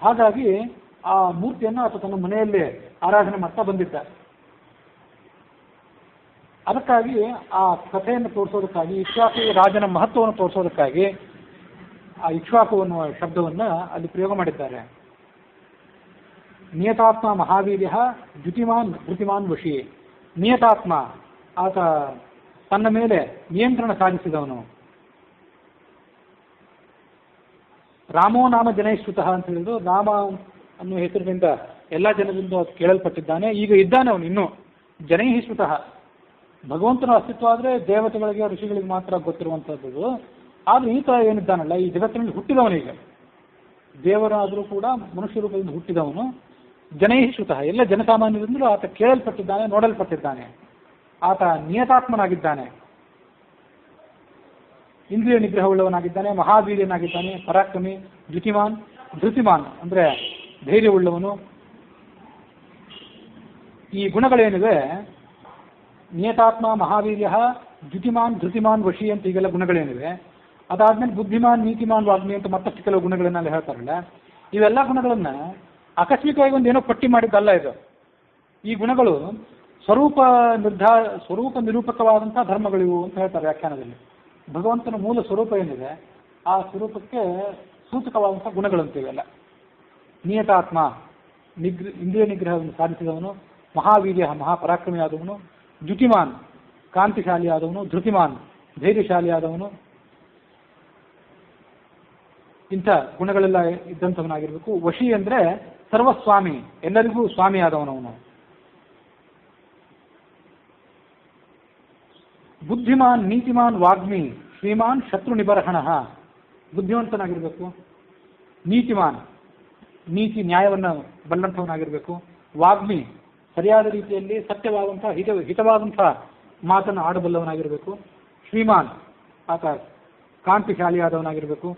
ಹಾಗಾಗಿ ಆ ಮೂರ್ತಿಯನ್ನು ಆತ ತನ್ನ ಮನೆಯಲ್ಲಿ ಆರಾಧನೆ ಮಾಡ್ತಾ ಬಂದಿದ್ದ. ಅದಕ್ಕಾಗಿ ಆ ಕಥೆಯನ್ನು ತೋರಿಸೋದಕ್ಕಾಗಿ, ಇಕ್ಷ್ವಾಕು ರಾಜನ ಮಹತ್ವವನ್ನು ತೋರಿಸೋದಕ್ಕಾಗಿ ಆ ಇಕ್ಷ್ವಾಕು ಅನ್ನುವ ಶಬ್ದವನ್ನು ಅಲ್ಲಿ ಪ್ರಯೋಗ ಮಾಡಿದ್ದಾರೆ. ನಿಯತಾತ್ಮ ಮಹಾವೀರ್ಯ ಧೃತಿಮಾನ್ ವಶಿ. ನಿಯತಾತ್ಮ, ಆತ ತನ್ನ ಮೇಲೆ ನಿಯಂತ್ರಣ ಸಾಧಿಸಿದವನು. ರಾಮೋ ನಾಮ ಜನೈಶ್ರುತಃ ಅಂತ ಹೇಳಿದ್ರು. ರಾಮ ಅನ್ನುವ ಹೆಸರಿನಿಂದ ಎಲ್ಲ ಜನರಿಂದ ಕೇಳಲ್ಪಟ್ಟಿದ್ದಾನೆ. ಈಗ ಇದ್ದಾನೆ ಅವನು ಇನ್ನೂ ಜನೈಶ್ರುತಃ. ಭಗವಂತನ ಅಸ್ತಿತ್ವ ಆದರೆ ದೇವತೆಗಳಿಗೆ, ಋಷಿಗಳಿಗೆ ಮಾತ್ರ ಗೊತ್ತಿರುವಂಥದ್ದು. ಆದರೆ ಈತ ಏನಿದ್ದಾನಲ್ಲ, ಈ ಜಗತ್ತಿನಲ್ಲಿ ಹುಟ್ಟಿದವನಿಗೆ, ದೇವರಾದರೂ ಕೂಡ ಮನುಷ್ಯ ರೂಪದಿಂದ ಹುಟ್ಟಿದವನು. ಜನೈಶ್ರುತಃ, ಎಲ್ಲ ಜನಸಾಮಾನ್ಯರಿಂದಲೂ ಆತ ಕೇಳಲ್ಪಟ್ಟಿದ್ದಾನೆ, ನೋಡಲ್ಪಟ್ಟಿದ್ದಾನೆ. ಆತ ನಿಯತಾತ್ಮನಾಗಿದ್ದಾನೆ, ಇಂದ್ರಿಯ ನಿಗ್ರಹವುಳ್ಳವನಾಗಿದ್ದಾನೆ, ಮಹಾವೀರ್ಯನಾಗಿದ್ದಾನೆ, ಪರಾಕ್ರಮಿ, ಧೃತಿಮಾನ್ ಅಂದ್ರೆ ಧೈರ್ಯವುಳ್ಳವನು. ಈ ಗುಣಗಳೇನಿವೆ ನಿಯತಾತ್ಮ ಮಹಾವೀರ್ಯ ದ್ಯುತಿಮಾನ್ ಧೃತಿಮಾನ್ ವಶಿ ಅಂತ ಈಗೆಲ್ಲ ಗುಣಗಳೇನಿವೆ. ಅದಾದ್ಮೇಲೆ ಬುದ್ಧಿಮಾನ್ ನೀತಿಮಾನ್ ವಾಗ್ಮಿ ಅಂತ ಮತ್ತಷ್ಟು ಕೆಲವು ಗುಣಗಳನ್ನೆಲ್ಲ ಹೇಳ್ತಾರಲ್ಲ, ಇವೆಲ್ಲ ಗುಣಗಳನ್ನ ಆಕಸ್ಮಿಕವಾಗಿ ಒಂದು ಏನೋ ಪಟ್ಟಿ ಮಾಡಿದ್ದಲ್ಲ ಇದು. ಈ ಗುಣಗಳು ಸ್ವರೂಪ ನಿರೂಪಕವಾದಂತಹ ಧರ್ಮಗಳಿವು ಅಂತ ಹೇಳ್ತಾರೆ ವ್ಯಾಖ್ಯಾನದಲ್ಲಿ. ಭಗವಂತನ ಮೂಲ ಸ್ವರೂಪ ಏನಿದೆ ಆ ಸ್ವರೂಪಕ್ಕೆ ಸೂಚಕವಾದಂತಹ ಗುಣಗಳಂತಿವೆಲ್ಲ. ನಿಯತಾತ್ಮ ಇಂದ್ರಿಯ ನಿಗ್ರಹವನ್ನು ಸಾಧಿಸಿದವನು, ಮಹಾವೀರ್ಯ ಮಹಾಪರಾಕ್ರಮಿಯಾದವನು, ದ್ಯುತಿಮಾನ್ ಕಾಂತಿಶಾಲಿಯಾದವನು, ಧೃತಿಮಾನ್ ಧೈರ್ಯಶಾಲಿಯಾದವನು, ಇಂಥ ಗುಣಗಳೆಲ್ಲ ಇದ್ದಂಥವನಾಗಿರ್ಬೇಕು. ವಶಿ ಅಂದ್ರೆ ಸರ್ವಸ್ವಾಮಿ, ಎಲ್ಲರಿಗೂ ಸ್ವಾಮಿಯಾದವನವನು. ಬುದ್ಧಿಮಾನ್ ನೀತಿಮಾನ್ ವಾಗ್ಮಿ ಶ್ರೀಮಾನ್ ಶತ್ರು ನಿಬರ್ಹಣ, ಬುದ್ಧಿವಂತನಾಗಿರ್ಬೇಕು. ನೀತಿಮಾನ್ ನೀತಿ ನ್ಯಾಯವನ್ನು ಬಲ್ಲಂಥವನಾಗಿರ್ಬೇಕು. ವಾಗ್ಮಿ ಸರಿಯಾದ ರೀತಿಯಲ್ಲಿ ಸತ್ಯವಾದಂತಹ ಹಿತವಾದಂತಹ ಮಾತನ್ನು ಆಡಬಲ್ಲವನಾಗಿರಬೇಕು. ಶ್ರೀಮಾನ್ ಆತ ಕಾಂತಿಶಾಲಿಯಾದವನಾಗಿರಬೇಕು.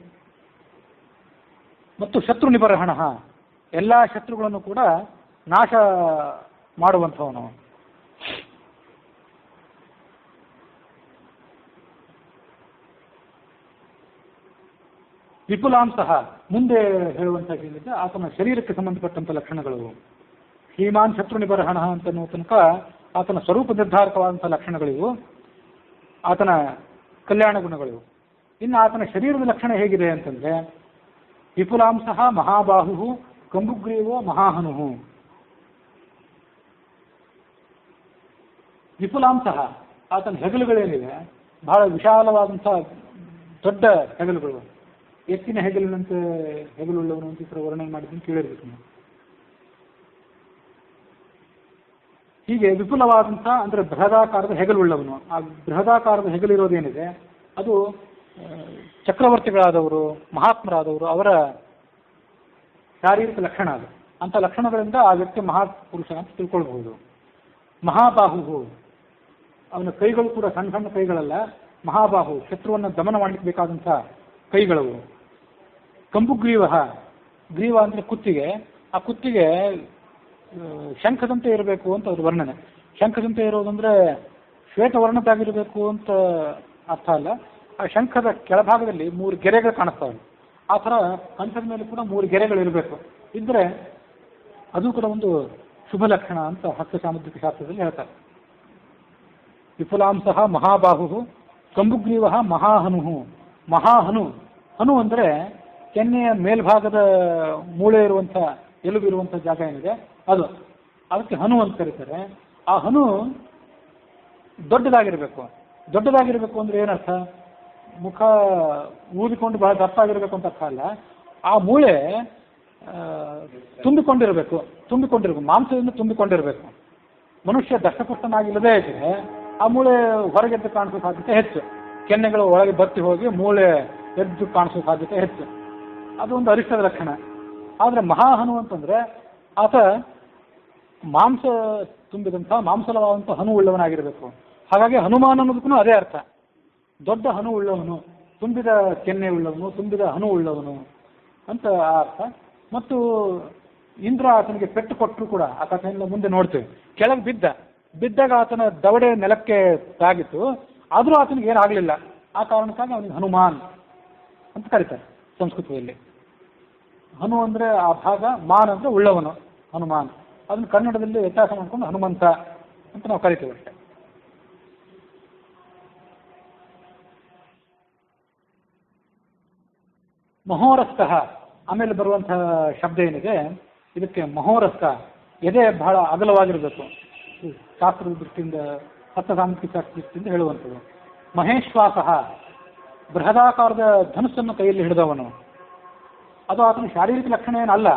ಮತ್ತು ಶತ್ರು ನಿಬರ್ಹಣ, ಎಲ್ಲ ಶತ್ರುಗಳನ್ನು ಕೂಡ ನಾಶ ಮಾಡುವಂಥವನು. ವಿಪುಲಾಂಸಃ, ಮುಂದೆ ಹೇಳುವಂತಹ ಆತನ ಶರೀರಕ್ಕೆ ಸಂಬಂಧಪಟ್ಟಂಥ ಲಕ್ಷಣಗಳು. ಶ್ರೀಮಾನ್ ಶತ್ರು ನಿಬರ್ಹಣ ಅಂತನ್ನುವ ತನಕ ಆತನ ಸ್ವರೂಪ ನಿರ್ಧಾರಕವಾದಂಥ ಲಕ್ಷಣಗಳಿವು, ಆತನ ಕಲ್ಯಾಣ ಗುಣಗಳಿವು. ಇನ್ನು ಆತನ ಶರೀರದ ಲಕ್ಷಣ ಹೇಗಿದೆ ಅಂತಂದ್ರೆ, ವಿಪುಲಾಂಸಃ ಮಹಾಬಾಹು ಕಂಬುಗ್ರೀವೋ ಮಹಾಹನು. ವಿಪುಲಾಂಸಃ, ಆತನ ಹೆಗಲುಗಳೇನಿವೆ ಬಹಳ ವಿಶಾಲವಾದಂಥ ದೊಡ್ಡ ಹೆಗಲುಗಳು. ಎತ್ತಿನ ಹೆಗಲಿನಂತೆ ಹೆಗಲುಳ್ಳವನು ಅಂತ ಈ ಥರ ವರ್ಣನೆ ಮಾಡಿದ್ದೀನಿ, ಕೇಳಿರ್ಬೇಕು ನೀವು. ಹೀಗೆ ವಿಪುಲವಾದಂಥ ಅಂದರೆ ಬೃಹದಾಕಾರದ ಹೆಗಲುಳ್ಳವನು. ಆ ಬೃಹದಾಕಾರದ ಹೆಗಲಿರೋದೇನಿದೆ ಅದು ಚಕ್ರವರ್ತಿಗಳಾದವರು, ಮಹಾತ್ಮರಾದವರು ಅವರ ಶಾರೀರಿಕ ಲಕ್ಷಣ ಅದು. ಅಂಥ ಲಕ್ಷಣಗಳಿಂದ ಆ ವ್ಯಕ್ತಿ ಮಹಾಪುರುಷ ಅಂತ ತಿಳ್ಕೊಳ್ಬಹುದು. ಮಹಾಬಾಹು, ಅವನ ಕೈಗಳು ಕೂಡ ಸಣ್ಣ ಸಣ್ಣ ಕೈಗಳಲ್ಲ, ಮಹಾಬಾಹು, ಶತ್ರುವನ್ನು ದಮನ ಮಾಡಲಿಕ್ಕೆ ಬೇಕಾದಂಥ ಕೈಗಳವು. ಕಂಬುಗ್ರೀವ, ಗ್ರೀವ ಅಂದರೆ ಕುತ್ತಿಗೆ, ಆ ಕುತ್ತಿಗೆ ಶಂಖದಂತೆ ಇರಬೇಕು ಅಂತ ಅದು ವರ್ಣನೆ. ಶಂಖದಂತೆ ಇರೋದಂದ್ರೆ ಶ್ವೇತವರ್ಣದಾಗಿರಬೇಕು ಅಂತ ಅರ್ಥ ಅಲ್ಲ. ಆ ಶಂಖದ ಕೆಳಭಾಗದಲ್ಲಿ 3 ಗೆರೆಗಳು ಕಾಣಿಸ್ತವೆ. ಆ ಥರ ಕಂಠದ ಮೇಲೆ ಕೂಡ 3 ಗೆರೆಗಳು ಇರಬೇಕು. ಇದ್ರೆ ಅದು ಕೂಡ ಒಂದು ಶುಭ ಲಕ್ಷಣ ಅಂತ ಹಸ್ತ ಸಾಮುದ್ರಿಕ ಶಾಸ್ತ್ರದಲ್ಲಿ ಹೇಳ್ತಾರೆ. ವಿಪುಲಾಂಸಃ ಮಹಾಬಾಹು ಕಂಬುಗ್ರೀವ ಮಹಾಹನು. ಮಹಾಹನು, ಹನು ಅಂದರೆ ಕೆನ್ನೆಯ ಮೇಲ್ಭಾಗದ ಮೂಳೆ ಇರುವಂಥ ಎಲುಬು ಇರುವಂಥ ಜಾಗ ಏನಿದೆ ಅದು, ಅದಕ್ಕೆ ಹನು ಅಂತ ಕರೀತಾರೆ. ಆ ಹನು ದೊಡ್ಡದಾಗಿರಬೇಕು. ದೊಡ್ಡದಾಗಿರಬೇಕು ಅಂದರೆ ಏನರ್ಥ? ಮುಖ ಊದಿಕೊಂಡು ಬಹಳ ದಪ್ಪ ಆಗಿರಬೇಕು ಅಂತ ಅರ್ಥ ಅಲ್ಲ. ಆ ಮೂಳೆ ತುಂಬಿಕೊಂಡಿರಬೇಕು, ಮಾಂಸದಿಂದ ತುಂಬಿಕೊಂಡಿರಬೇಕು. ಮನುಷ್ಯ ದಷ್ಟಪುಷ್ಟನಾಗಿಲ್ಲದೇ ಇದ್ರೆ ಆ ಮೂಳೆ ಹೊರಗೆದ್ದು ಕಾಣಿಸೋ ಸಾಧ್ಯತೆ ಹೆಚ್ಚು. ಕೆನ್ನೆಗಳು ಒಳಗೆ ಬತ್ತಿ ಹೋಗಿ ಮೂಳೆ ಎದ್ದು ಕಾಣಿಸೋ ಸಾಧ್ಯತೆ ಹೆಚ್ಚು. ಅದೊಂದು ಅರಿಷ್ಟದ ಲಕ್ಷಣ. ಆದರೆ ಮಹಾಹನು ಅಂತಂದ್ರೆ ಆತ ಮಾಂಸ ತುಂಬಿದಂಥ ಮಾಂಸಲವಾದಂಥ ಹನು ಉಳ್ಳವನಾಗಿರಬೇಕು. ಹಾಗಾಗಿ ಹನುಮಾನ್ ಅನ್ನೋದಕ್ಕೂ ಅದೇ ಅರ್ಥ. ದೊಡ್ಡ ಹನು ಉಳ್ಳವನು, ತುಂಬಿದ ಕೆನ್ನೆ ಉಳ್ಳವನು, ತುಂಬಿದ ಹನು ಉಳ್ಳವನು ಅಂತ ಆ ಅರ್ಥ. ಮತ್ತು ಇಂದ್ರ ಆತನಿಗೆ ಪೆಟ್ಟು ಕೊಟ್ಟರು ಕೂಡ ಆ ಕಥೆಯಿಂದ ಮುಂದೆ ನೋಡ್ತೇವೆ. ಕೆಳಗೆ ಬಿದ್ದಾಗ ಆತನ ದವಡೆ ನೆಲಕ್ಕೆ ತಾಗಿತ್ತು, ಆದರೂ ಆತನಿಗೆ ಏನಾಗಲಿಲ್ಲ. ಆ ಕಾರಣಕ್ಕಾಗಿ ಅವನಿಗೆ ಹನುಮಾನ್ ಅಂತ ಕರೀತಾರೆ ಸಂಸ್ಕೃತದಲ್ಲಿ. ಹನು ಅಂದರೆ ಆ ಭಾಗ, ಮಾನ್ ಅಂದರೆ ಉಳ್ಳವನು, ಹನುಮಾನ್. ಅದನ್ನು ಕನ್ನಡದಲ್ಲಿ ವ್ಯತ್ಯಾಸ ಮಾಡ್ಕೊಂಡು ಹನುಮಂತ ಅಂತ ನಾವು ಕರಿತೀವಿ ಅಷ್ಟೇ. ಮಹೋರಸ್ಥ, ಆಮೇಲೆ ಬರುವಂತಹ ಶಬ್ದ ಏನಿದೆ ಇದಕ್ಕೆ ಮಹೋರಸ್ಥ, ಎದೆ ಬಹಳ ಅಗಲವಾಗಿರಬೇಕು. ಶಾಸ್ತ್ರದ ದೃಷ್ಟಿಯಿಂದ, ಹಸ್ತ ಸಾಮುದ್ರಿಕ ಶಾಸ್ತ್ರ ದೃಷ್ಟಿಯಿಂದ ಹೇಳುವಂಥದ್ದು. ಮಹೇಶ್ವಾಸ, ಬೃಹದಾಕಾರದ ಧನುಸ್ಸನ್ನು ಕೈಯಲ್ಲಿ ಹಿಡಿದವನು. ಅದು ಆತನ ಶಾರೀರಿಕ ಲಕ್ಷಣ ಏನಲ್ಲ.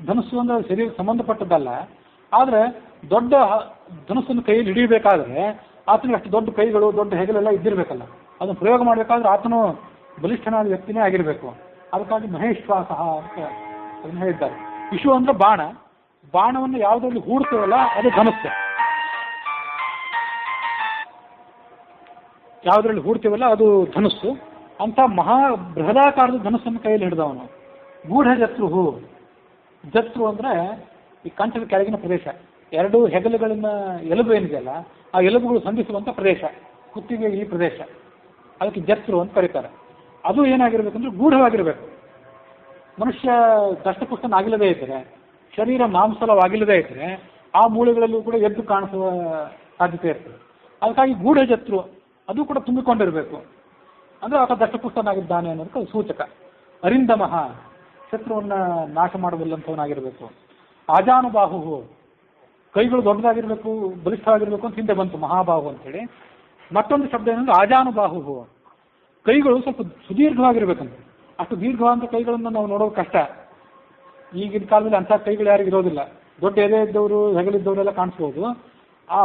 ಧನುಸ್ಸು ಅಂದರೆ ಶರೀರಕ್ಕೆ ಸಂಬಂಧಪಟ್ಟದ್ದಲ್ಲ. ಆದರೆ ದೊಡ್ಡ ಧನುಸ್ಸನ್ನು ಕೈಯಲ್ಲಿ ಹಿಡಿಯಬೇಕಾದ್ರೆ ಆತನಿಗೆ ಅಷ್ಟು ದೊಡ್ಡ ಕೈಗಳು, ದೊಡ್ಡ ಹೆಗಲೆಲ್ಲ ಇದ್ದಿರಬೇಕಲ್ಲ. ಅದನ್ನು ಪ್ರಯೋಗ ಮಾಡಬೇಕಾದ್ರೆ ಆತನು ಬಲಿಷ್ಠನಾದ ವ್ಯಕ್ತಿನೇ ಆಗಿರಬೇಕು. ಅದಕ್ಕಾಗಿ ಮಹೇಶ್ವಾಸ ಅಂತ ಅದನ್ನು ಹೇಳಿದ್ದಾರೆ. ವಿಷು ಅಂದರೆ ಬಾಣ. ಬಾಣವನ್ನು ಯಾವುದರಲ್ಲಿ ಹೂಡ್ತೇವಲ್ಲ ಅದು ಧನುಸ್ಸು. ಯಾವುದರಲ್ಲಿ ಹೂಡ್ತೇವಲ್ಲ ಅದು ಧನುಸ್ಸು. ಅಂತ ಬೃಹದಾಕಾರದ ಧನುಸ್ಸನ್ನು ಕೈಯಲ್ಲಿ ಹಿಡಿದವನು. ಗೂಢ ಜತ್ರು, ಜತ್ರು ಅಂದರೆ ಈ ಕಂಠದ ಕೆಳಗಿನ ಪ್ರದೇಶ, 2 ಹೆಗಲುಗಳಿನ ಎಲುಬು ಏನಿದೆಯಲ್ಲ ಆ ಎಲುಬುಗಳು ಸಂಧಿಸುವಂಥ ಪ್ರದೇಶ, ಕುತ್ತಿಗೆ ಈ ಪ್ರದೇಶ, ಅದಕ್ಕೆ ಜತ್ರು ಅಂತ ಕರೀತಾರೆ. ಅದು ಏನಾಗಿರ್ಬೇಕಂದ್ರೆ ಗೂಢವಾಗಿರಬೇಕು. ಮನುಷ್ಯ ದಷ್ಟಪುಷ್ಟನಾಗಿಲ್ಲದೇ ಇದ್ದರೆ, ಶರೀರ ಮಾಂಸಲವಾಗಿಲ್ಲದೇ ಇದ್ದರೆ ಆ ಮೂಳೆಗಳಲ್ಲೂ ಕೂಡ ಎದ್ದು ಕಾಣಿಸುವ ಸಾಧ್ಯತೆ ಇರ್ತದೆ. ಅದಕ್ಕಾಗಿ ಗೂಢ ಜತ್ರು ಅದು ಕೂಡ ತುಂಬಿಕೊಂಡಿರಬೇಕು. ಅಂದರೆ ಆತ ದಷ್ಟಪುಷ್ಟನಾಗಿದ್ದಾನೆ ಅನ್ನೋದಕ್ಕೆ ಸೂಚಕ. ಅರಿಂದಮಃ ಶತ್ರುವನ್ನು ನಾಶ ಮಾಡಬಲ್ಲಂಥವನಾಗಿರಬೇಕು. ಆಜಾನುಬಾಹು ಕೈಗಳು ದೊಡ್ಡದಾಗಿರಬೇಕು, ಬಲಿಷ್ಠವಾಗಿರಬೇಕು ಅಂತ ಹಿಂದೆ ಬಂತು ಮಹಾಬಾಹು ಅಂತೇಳಿ. ಮತ್ತೊಂದು ಶಬ್ದ ಏನಂದ್ರೆ ಆಜಾನುಬಾಹು, ಕೈಗಳು ಸ್ವಲ್ಪ ಸುದೀರ್ಘವಾಗಿರ್ಬೇಕಂತ. ಅಷ್ಟು ದೀರ್ಘವಾದ ಕೈಗಳನ್ನು ನಾವು ನೋಡೋದು ಕಷ್ಟ. ಈಗಿನ ಕಾಲದಲ್ಲಿ ಅಂಥ ಕೈಗಳು ಯಾರಿಗೂ ಇರೋದಿಲ್ಲ. ದೊಡ್ಡ ಎದೆ ಇದ್ದವರು, ಹೆಗಲಿದ್ದವರೆಲ್ಲ ಕಾಣಿಸ್ಬೋದು. ಆ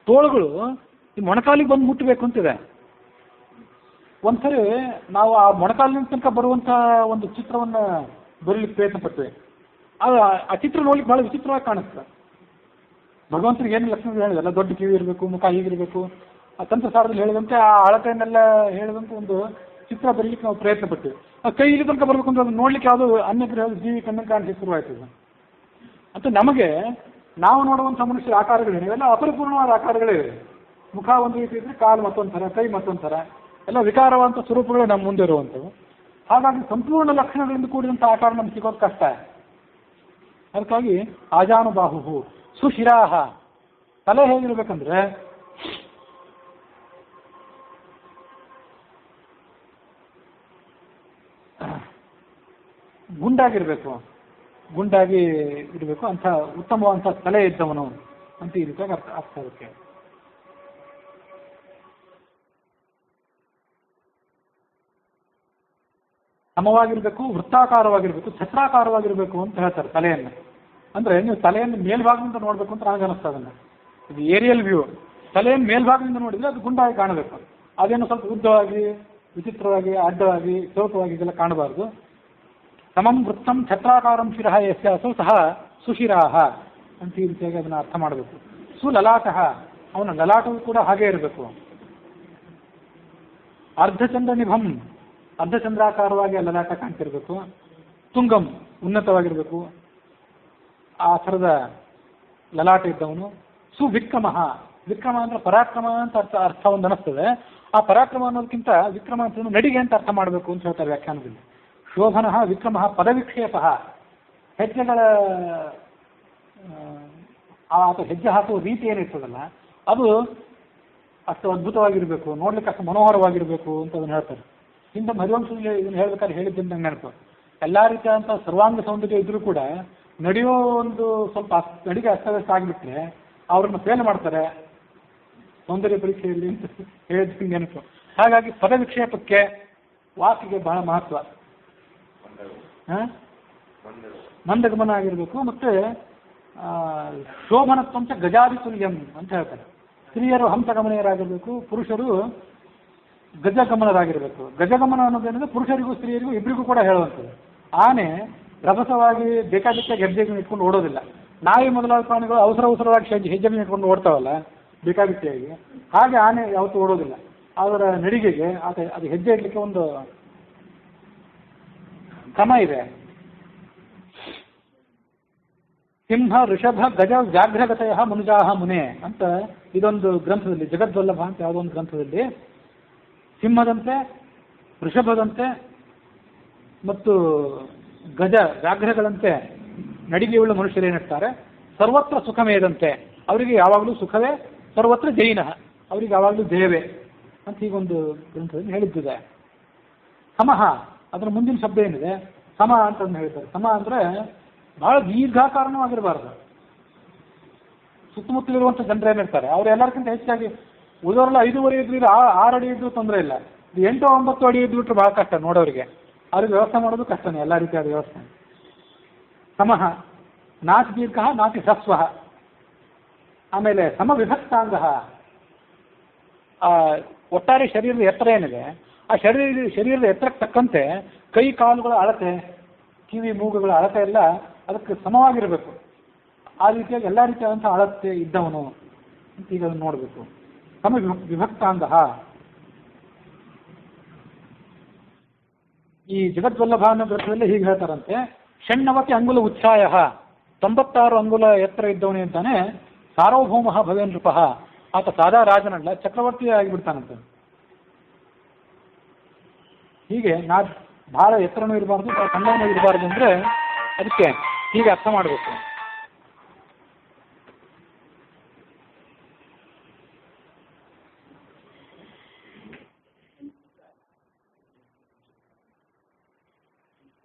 ತೋಳುಗಳು ಈ ಮೊಣಕಾಲಿಗೆ ಬಂದು ಮುಟ್ಟಬೇಕು ಅಂತಿದೆ. ಒಂದ್ಸರಿ ನಾವು ಆ ಮೊಣಕಾಲಿನ ತನಕ ಬರುವಂಥ ಒಂದು ಚಿತ್ರವನ್ನು ಬರೀಲಿಕ್ಕೆ ಪ್ರಯತ್ನ ಪಡ್ತೇವೆ. ಆ ಚಿತ್ರ ನೋಡ್ಲಿಕ್ಕೆ ಭಾಳ ವಿಚಿತ್ರವಾಗಿ ಕಾಣಿಸ್ತದೆ. ಭಗವಂತನಿಗೆ ಏನು ಲಕ್ಷಣ ಹೇಳಿದಲ್ಲ, ದೊಡ್ಡ ಕಿವಿ ಇರಬೇಕು, ಮುಖ ಹೀಗಿರಬೇಕು, ಆ ತಂತ್ರಸಾರದಲ್ಲಿ ಹೇಳಿದಂತೆ ಆ ಅಳತೆಯನ್ನೆಲ್ಲ ಹೇಳಿದಂತೆ ಒಂದು ಚಿತ್ರ ಬರೀಲಿಕ್ಕೆ ನಾವು ಪ್ರಯತ್ನ ಪಡ್ತೀವಿ. ಆ ಕೈ ಇಲ್ಲಿ ತನಕ ಬರಬೇಕು ಅಂದ್ರೆ ಅದನ್ನು ನೋಡ್ಲಿಕ್ಕೆ ಯಾವುದೋ ಅನ್ಯಗ್ರಹ ಜೀವಿ ಕಣ್ಣಿಗೆ ಕಾಣಿಸಿ ಶುರುವಾಯ್ತದೆ ಅಂತ. ನಮಗೆ ನಾವು ನೋಡುವಂಥ ಮನುಷ್ಯರ ಆಕಾರಗಳೇನು, ಇವೆಲ್ಲ ಅಪರಿಪೂರ್ಣವಾದ ಆಕಾರಗಳಿವೆ. ಮುಖ ಒಂದು ರೀತಿ ಇದ್ರೆ ಕಾಲು ಮತ್ತೊಂದು ಥರ, ಕೈ ಮತ್ತೊಂದು ಥರ, ಎಲ್ಲ ವಿಕಾರವಾದಂಥ ಸ್ವರೂಪಗಳೇ ನಮ್ಮ ಮುಂದೆ ಇರುವಂಥವು. ಹಾಗಾಗಿ ಸಂಪೂರ್ಣ ಲಕ್ಷಣಗಳಿಂದ ಕೂಡಿದಂಥ ಆಕಾರ ನಮ್ಗೆ ಸಿಗೋದು ಕಷ್ಟ. ಅದಕ್ಕಾಗಿ ಆಜಾನುಬಾಹು ಸುಶಿರಾಹ, ತಲೆ ಹೇಗಿರ್ಬೇಕಂದ್ರೆ ಗುಂಡಾಗಿರ್ಬೇಕು, ಗುಂಡಾಗಿ ಇರಬೇಕು ಅಂತ ಉತ್ತಮವಾದಂಥ ತಲೆ ಇದ್ದವನು ಅಂತ ಈ ರೀತಿಯಾಗಿ ಅರ್ಥ ಅದಕ್ಕೆ. ಸಮವಾಗಿರ್ಬೇಕು, ವೃತ್ತಾಕಾರವಾಗಿರ್ಬೇಕು, ಛತ್ರಾಕಾರವಾಗಿರ್ಬೇಕು ಅಂತ ಹೇಳ್ತಾರೆ ತಲೆಯನ್ನು. ಅಂದ್ರೆ ನೀವು ತಲೆಯನ್ನು ಮೇಲ್ಭಾಗದಿಂದ ನೋಡ್ಬೇಕು ಅಂತ ನನಗೆ ಅನಿಸ್ತಾ ಅದನ್ನು. ಇದು ಏರಿಯಲ್ ವ್ಯೂ. ತಲೆಯನ್ನು ಮೇಲ್ಭಾಗದಿಂದ ನೋಡಿದ್ರೆ ಅದು ಗುಂಡಾಗಿ ಕಾಣಬೇಕು. ಅದೇನು ಸ್ವಲ್ಪ ಉದ್ದವಾಗಿ, ವಿಚಿತ್ರವಾಗಿ, ಅಡ್ಡವಾಗಿ, ಚೌಕವಾಗಿ ಇದೆಲ್ಲ ಕಾಣಬಾರ್ದು. ಸಮಂ ವೃತ್ತಂ ಛತ್ರಾಕಾರಂ ಶಿರಃ ಯಸ್ಯಾಸೋ ಸಹ ಸುಶಿರಾಹ ಅಂತ ಈ ರೀತಿಯಾಗಿ ಅದನ್ನು ಅರ್ಥ ಮಾಡಬೇಕು. ಸುಲಲಾಟಃ, ಅವನ ಲಲಾಟವು ಕೂಡ ಹಾಗೇ ಇರಬೇಕು. ಅರ್ಧಚಂದ್ರನಿಭಂ, ಅರ್ಧಚಂದ್ರಾಕಾರವಾಗಿ ಲಲಾಟ ಕಾಣ್ತಿರ್ಬೇಕು. ತುಂಗಂ, ಉನ್ನತವಾಗಿರಬೇಕು, ಆ ಥರದ ಲಲಾಟ ಇದ್ದವನು. ಸುವಿಕ್ರಮಃ, ವಿಕ್ರಮ ಅಂದ್ರೆ ಪರಾಕ್ರಮ ಅಂತ ಅರ್ಥ ಒಂದು ಅನಿಸ್ತದೆ. ಆ ಪರಾಕ್ರಮ ಅನ್ನೋದಕ್ಕಿಂತ ವಿಕ್ರಮ ಅಂತ ನಡಿಗೆ ಅಂತ ಅರ್ಥ ಮಾಡಬೇಕು ಅಂತ ಹೇಳ್ತಾರೆ ವ್ಯಾಖ್ಯಾನದಲ್ಲಿ. ಶೋಭನಃ ವಿಕ್ರಮ ಪದವಿಕ್ಷೇಪ, ಹೆಜ್ಜೆಗಳ ಅಥವಾ ಹೆಜ್ಜೆ ಹಾಕುವ ರೀತಿ ಏನಿರ್ತದಲ್ಲ ಅದು ಅಷ್ಟು ಅದ್ಭುತವಾಗಿರಬೇಕು, ನೋಡ್ಲಿಕ್ಕೆ ಅಷ್ಟು ಮನೋಹರವಾಗಿರಬೇಕು ಅಂತ ಅದನ್ನು ಹೇಳ್ತಾರೆ. ಹಿಂದೆ ಹರಿವಂಶದಲ್ಲಿ ಇದನ್ನು ಹೇಳ್ಬೇಕಾದ್ರೆ ಹೇಳಿದ್ದಂತ ನಂಗೆ ನೆನಪು. ಎಲ್ಲ ರೀತಿಯಾದಂಥ ಸರ್ವಾಂಗ ಸೌಂದರ್ಯ ಇದ್ರೂ ಕೂಡ ನಡೆಯೋ ಒಂದು ಸ್ವಲ್ಪ ನಡಿಗೆ ಅಸ್ತವ್ಯಸ್ತ ಆಗಿಬಿಟ್ರೆ ಅವ್ರನ್ನ ಫೇಲ್ ಮಾಡ್ತಾರೆ ಸೌಂದರ್ಯ ಪರೀಕ್ಷೆಯಲ್ಲಿ ಅಂತ ಹೇಳಿದ ನೆನಪು. ಹಾಗಾಗಿ ಪದವಿಕ್ಷೇಪಕ್ಕೆ ವಾಕಿಗೆ ಬಹಳ ಮಹತ್ವ. ಮಂದಗಮನ ಆಗಿರಬೇಕು. ಮತ್ತೆ ಶೋಭನತ್ವಂಚ ಗಜಾದಿತುಲ್ಯಂ ಅಂತ ಹೇಳ್ತಾರೆ. ಸ್ತ್ರೀಯರು ಹಂಸಗಮನೆಯರಾಗಿರಬೇಕು, ಪುರುಷರು ಗಜಗಮನರಾಗಿರಬೇಕು. ಗಜಗಮನ ಅನ್ನೋದೇನಿದೆ ಪುರುಷರಿಗೂ ಸ್ತ್ರೀಯರಿಗೂ ಇಬ್ಬರಿಗೂ ಕೂಡ ಹೇಳುವಂಥದ್ದು. ಆನೆ ರಭಸವಾಗಿ ಬೇಕಾದಕ್ಕೆ ಹೆಜ್ಜೆಗಳನ್ನು ಇಟ್ಕೊಂಡು ಓಡೋದಿಲ್ಲ. ನಾಯಿ ಮೊದಲಾದ ಪ್ರಾಣಿಗಳು ಅವಸರವಾಗಿ ಹೆಜ್ಜೆಗಳನ್ನು ಇಟ್ಕೊಂಡು ಓಡ್ತಾವಲ್ಲ ಬೇಕಾಬಿಟ್ಟಿಯಾಗಿ, ಹಾಗೆ ಆನೆ ಯಾವತ್ತೂ ಓಡೋದಿಲ್ಲ. ಅದರ ನಡಿಗೆಗೆ ಅದು ಹೆಜ್ಜೆ ಇಡಲಿಕ್ಕೆ ಒಂದು ಕ್ರಮ ಇದೆ. ಸಿಂಹ ಋಷಭ ಗಜ ವ್ಯಾಘ್ರಗತಯ ಮನುಜಾಹ ಮುನೆ ಅಂತ ಇದೊಂದು ಗ್ರಂಥದಲ್ಲಿ, ಜಗದ್ವಲ್ಲಭ ಅಂತ ಯಾವುದೋ ಒಂದು ಗ್ರಂಥದಲ್ಲಿ ಸಿಂಹದಂತೆ, ವೃಷಭದಂತೆ ಮತ್ತು ಗಜ ವ್ಯಾಘ್ರಗಳಂತೆ ನಡಿಗೆಯುಳ್ಳ ಮನುಷ್ಯರು ಏನಿರ್ತಾರೆ, ಸರ್ವತ್ರ ಸುಖಮೇದಂತೆ, ಅವರಿಗೆ ಯಾವಾಗಲೂ ಸುಖವೇ, ಸರ್ವತ್ರ ಜೈನ, ಅವರಿಗೆ ಯಾವಾಗಲೂ ಜಯವೇ ಅಂತ ಹೀಗೊಂದು ಗ್ರಂಥದಲ್ಲಿ ಹೇಳಿದ್ದಿದೆ. ಸಮಃ, ಅದರ ಮುಂದಿನ ಶಬ್ದ ಏನಿದೆ ಸಮ ಅಂತ ಹೇಳ್ತಾರೆ. ಸಮ ಅಂದರೆ ಬಹಳ ದೀರ್ಘಾಕಾರನೂ ಆಗಿರಬಾರ್ದು. ಸುತ್ತಮುತ್ತಲಿರುವಂಥ ಜನರು ಏನಿರ್ತಾರೆ ಅವರು ಎಲ್ಲರಿಗಿಂತ ಹೆಚ್ಚಾಗಿ ಉಳಿದವರೆಲ್ಲ 5.5 ಇದ್ರು 6 ಅಡಿ ಇದ್ರು ತೊಂದರೆ ಇಲ್ಲ. 8-9 ಅಡಿ ಇದ್ದು ಬಿಟ್ಟರೆ ಬಹಳ ಕಷ್ಟ ನೋಡೋರಿಗೆ. ಅವ್ರಿಗೆ ವ್ಯವಸ್ಥೆ ಮಾಡೋದು ಕಷ್ಟನೇ, ಎಲ್ಲ ರೀತಿಯಾದ ವ್ಯವಸ್ಥೆ. ಸಮಃ ನಾಚ ದೀರ್ಘ ನಾಚ ಹ್ರಸ್ವ. ಆಮೇಲೆ ಸಮವಿಭಕ್ತಾಂಗ, ಒಟ್ಟಾರೆ ಶರೀರದ ಎತ್ತರ ಏನಿದೆ ಆ ಶರೀರದ ಎತ್ತರಕ್ಕೆ ತಕ್ಕಂತೆ ಕೈ ಕಾಲುಗಳ ಅಳತೆ, ಕಿವಿ ಮೂಗುಗಳ ಅಳತೆ ಎಲ್ಲ ಅದಕ್ಕೆ ಸಮವಾಗಿರಬೇಕು. ಆ ರೀತಿಯಾಗಿ ಎಲ್ಲ ರೀತಿಯಾದಂಥ ಅಳತೆ ಇದ್ದವನು ಅಂತ ಈಗ ಅದನ್ನು ನೋಡಬೇಕು. ಸಮ ವಿಭಕ್ತಾಂಗ. ಈ ಜಗದ್ವಲ್ಲಭ ಅನ್ನೋ ಗ್ರಂಥದಲ್ಲಿ ಹೀಗೆ ಹೇಳ್ತಾರಂತೆ, ಷಣ್ಣವತಿ ಅಂಗುಲ ಉಚ್ಛಾಯ, 96 ಅಂಗುಲ ಎತ್ತರ ಇದ್ದವನೇ ಅಂತಾನೆ ಸಾರ್ವಭೌಮ ಭವೇನ್ ನೃಪಃ, ಆತ ಸಾದಾ ರಾಜನಲ್ಲ, ಚಕ್ರವರ್ತಿ ಆಗಿಬಿಡ್ತಾನಂತೆ. ಹೀಗೆ ಭಾಳ ಎತ್ತರನೂ ಇರಬಾರ್ದು, ಸಣ್ಣನೂ ಇರಬಾರ್ದು ಅಂದರೆ ಅದಕ್ಕೆ ಹೀಗೆ ಅರ್ಥ ಮಾಡಬೇಕು.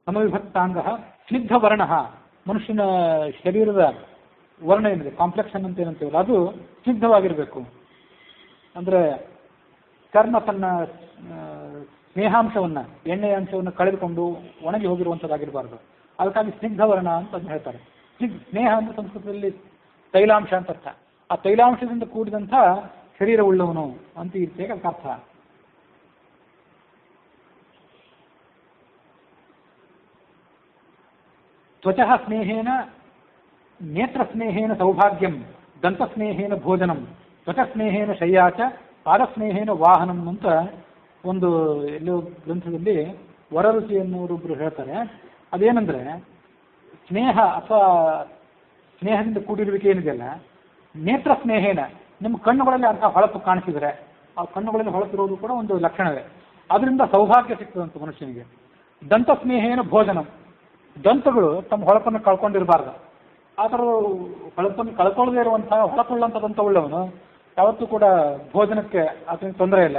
ಸಮವಿಭಕ್ತಾಂಗ ಸ್ನಿಗ್ಧವರ್ಣ, ಮನುಷ್ಯನ ಶರೀರದ ವರ್ಣ ಏನಿದೆ, ಕಾಂಪ್ಲೆಕ್ಷನ್ ಅಂತ ಏನಂತೀವಲ್ಲ, ಅದು ಸ್ನಿಗ್ಧವಾಗಿರಬೇಕು. ಅಂದರೆ ಚರ್ಮ ತನ್ನ ಸ್ನೇಹಾಂಶವನ್ನು, ಎಣ್ಣೆಯ ಅಂಶವನ್ನು ಕಳೆದುಕೊಂಡು ಒಣಗಿ ಹೋಗಿರುವಂಥದ್ದಾಗಿರಬಾರ್ದು. ಅದಕ್ಕಾಗಿ ಸ್ನಿಗ್ಧವರ್ಣ ಅಂತ ಹೇಳ್ತಾರೆ. ಸ್ನೇಹ ಅಂತ ಸಂಸ್ಕೃತದಲ್ಲಿ ತೈಲಾಂಶ ಅಂತ ಅರ್ಥ. ಆ ತೈಲಾಂಶದಿಂದ ಕೂಡಿದಂಥ ಶರೀರವುಳ್ಳವನು ಅಂತ ಇರ್ತೇವೆ ಅದಕ್ಕೆ ಅರ್ಥ. ತ್ವಚಃ ಸ್ನೇಹೇನ ನೇತ್ರಸ್ನೇಹೇನ ಸೌಭಾಗ್ಯಂ, ದಂತಸ್ನೇಹೇನ ಭೋಜನಂ, ತ್ವಚಸ್ನೇಹೇನ ಶಯ್ಯಾಚ, ಪಾದಸ್ನೇಹೇನ ವಾಹನಂ ಅಂತ ಒಂದು ಎಲ್ಲೋ ಗ್ರಂಥದಲ್ಲಿ ವರರುಚಿ ಎನ್ನುವರೊಬ್ಬರು ಹೇಳ್ತಾರೆ. ಅದೇನೆಂದರೆ ಸ್ನೇಹ ಅಥವಾ ಸ್ನೇಹದಿಂದ ಕೂಡಿರುವಿಕೆ ಏನಿದೆಯಲ್ಲ, ನೇತ್ರ ಸ್ನೇಹೇನ, ನಿಮ್ಮ ಕಣ್ಣುಗಳಲ್ಲಿ ಅಂಥ ಹೊಳಪು ಕಾಣಿಸಿದರೆ ಆ ಕಣ್ಣುಗಳಲ್ಲಿ ಹೊಳಪಿರೋದು ಕೂಡ ಒಂದು ಲಕ್ಷಣವೇ, ಅದರಿಂದ ಸೌಭಾಗ್ಯ ಸಿಗ್ತದಂತ ಮನುಷ್ಯನಿಗೆ. ದಂತ ಸ್ನೇಹೇನ ಭೋಜನಂ, ದಂತಗಳು ತಮ್ಮ ಹೊಳಪನ್ನು ಕಳ್ಕೊಂಡಿರಬಾರ್ದು. ಆ ಥರ ಹೊಳಪನ್ನು ಕಳ್ಕೊಳ್ಳದೇ ಇರುವಂತಹ ಹೊಳಪುಳ್ಳಂಥ ದಂತವುಳ್ಳವನು ಯಾವತ್ತೂ ಕೂಡ ಭೋಜನಕ್ಕೆ ಆತನಿಗೆ ತೊಂದರೆ ಇಲ್ಲ,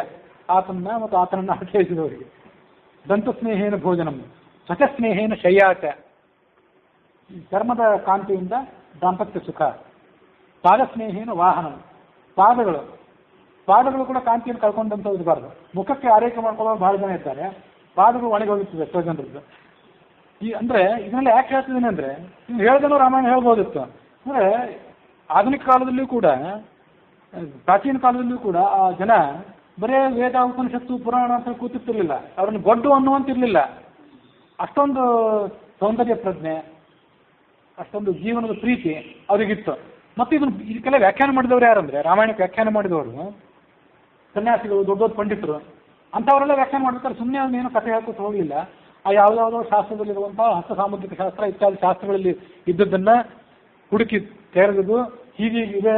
ಆತನ ಮತ್ತು ಆತನನ್ನು ಆಚರಿಸಿದವರಿಗೆ. ದಂತ ಸ್ನೇಹೇನ ಭೋಜನಂ, ತ್ವಚ ಸ್ನೇಹೇನ ಶಯ್ಯಾಚ, ಚರ್ಮದ ಕಾಂತಿಯಿಂದ ದಾಂಪತ್ಯ ಸುಖ. ಪಾದ ಸ್ನೇಹೇನ ವಾಹನಂ, ಪಾದಗಳು ಕೂಡ ಕಾಂತಿಯನ್ನು ಕಳ್ಕೊಂಡಂತ ಇರಬಾರ್ದು. ಮುಖಕ್ಕೆ ಆರೈಕೆ ಮಾಡ್ಕೊಳ್ಳೋರು ಬಹಳ ಜನ ಇದ್ದಾರೆ, ಪಾದಗಳು ಒಣಗಿ ಹೋಗುತ್ತದೆ ಎಷ್ಟೋ ಜನರದ್ದು. ಅಂದರೆ ಇದನ್ನೆಲ್ಲ ಯಾಕೆ ಹೇಳ್ತಿದ್ದೀನಿ ಅಂದರೆ, ನೀವು ಹೇಳ್ದನೋ ರಾಮಾಯಣ ಹೇಳ್ಬೋದಿತ್ತು. ಅಂದರೆ ಆಧುನಿಕ ಕಾಲದಲ್ಲಿಯೂ ಕೂಡ, ಪ್ರಾಚೀನ ಕಾಲದಲ್ಲಿಯೂ ಕೂಡ ಆ ಜನ ಬರೇ ವೇದ ಉಪನಿಷತ್ತು ಪುರಾಣ ಅಂತ ಕೂತಿರ್ತಿರ್ಲಿಲ್ಲ, ಅವ್ರನ್ನ ಗೊಡ್ಡು ಅನ್ನುವಂತಿರಲಿಲ್ಲ. ಅಷ್ಟೊಂದು ಸೌಂದರ್ಯ ಪ್ರಜ್ಞೆ, ಅಷ್ಟೊಂದು ಜೀವನದ ಪ್ರೀತಿ ಅವರಿಗಿತ್ತು. ಮತ್ತು ಇದಕ್ಕೆಲ್ಲ ವ್ಯಾಖ್ಯಾನ ಮಾಡಿದವರು ಯಾರಂದರೆ, ರಾಮಾಯಣಕ್ಕೆ ವ್ಯಾಖ್ಯಾನ ಮಾಡಿದವರು ಸನ್ಯಾಸಿಗಳು, ದೊಡ್ಡ ದೊಡ್ಡ ಪಂಡಿತರು, ಅಂಥವರೆಲ್ಲ ವ್ಯಾಖ್ಯಾನ ಮಾಡ್ತಾರೆ. ಸುಮ್ಮನೆ ಅವನೇನು ಕಥೆ ಹಾಕೋತ ಹೋಗಲಿಲ್ಲ. ಆ ಯಾವುದಾವುದೋ ಶಾಸ್ತ್ರದಲ್ಲಿರುವಂಥ ಹಸ್ತ ಸಾಮುದ್ರಿಕ ಶಾಸ್ತ್ರ ಇತ್ಯಾದಿ ಶಾಸ್ತ್ರಗಳಲ್ಲಿ ಇದ್ದದ್ದನ್ನು ಹುಡುಕಿ ತೆರೆದು ಹೀಗೆ ಇದೆ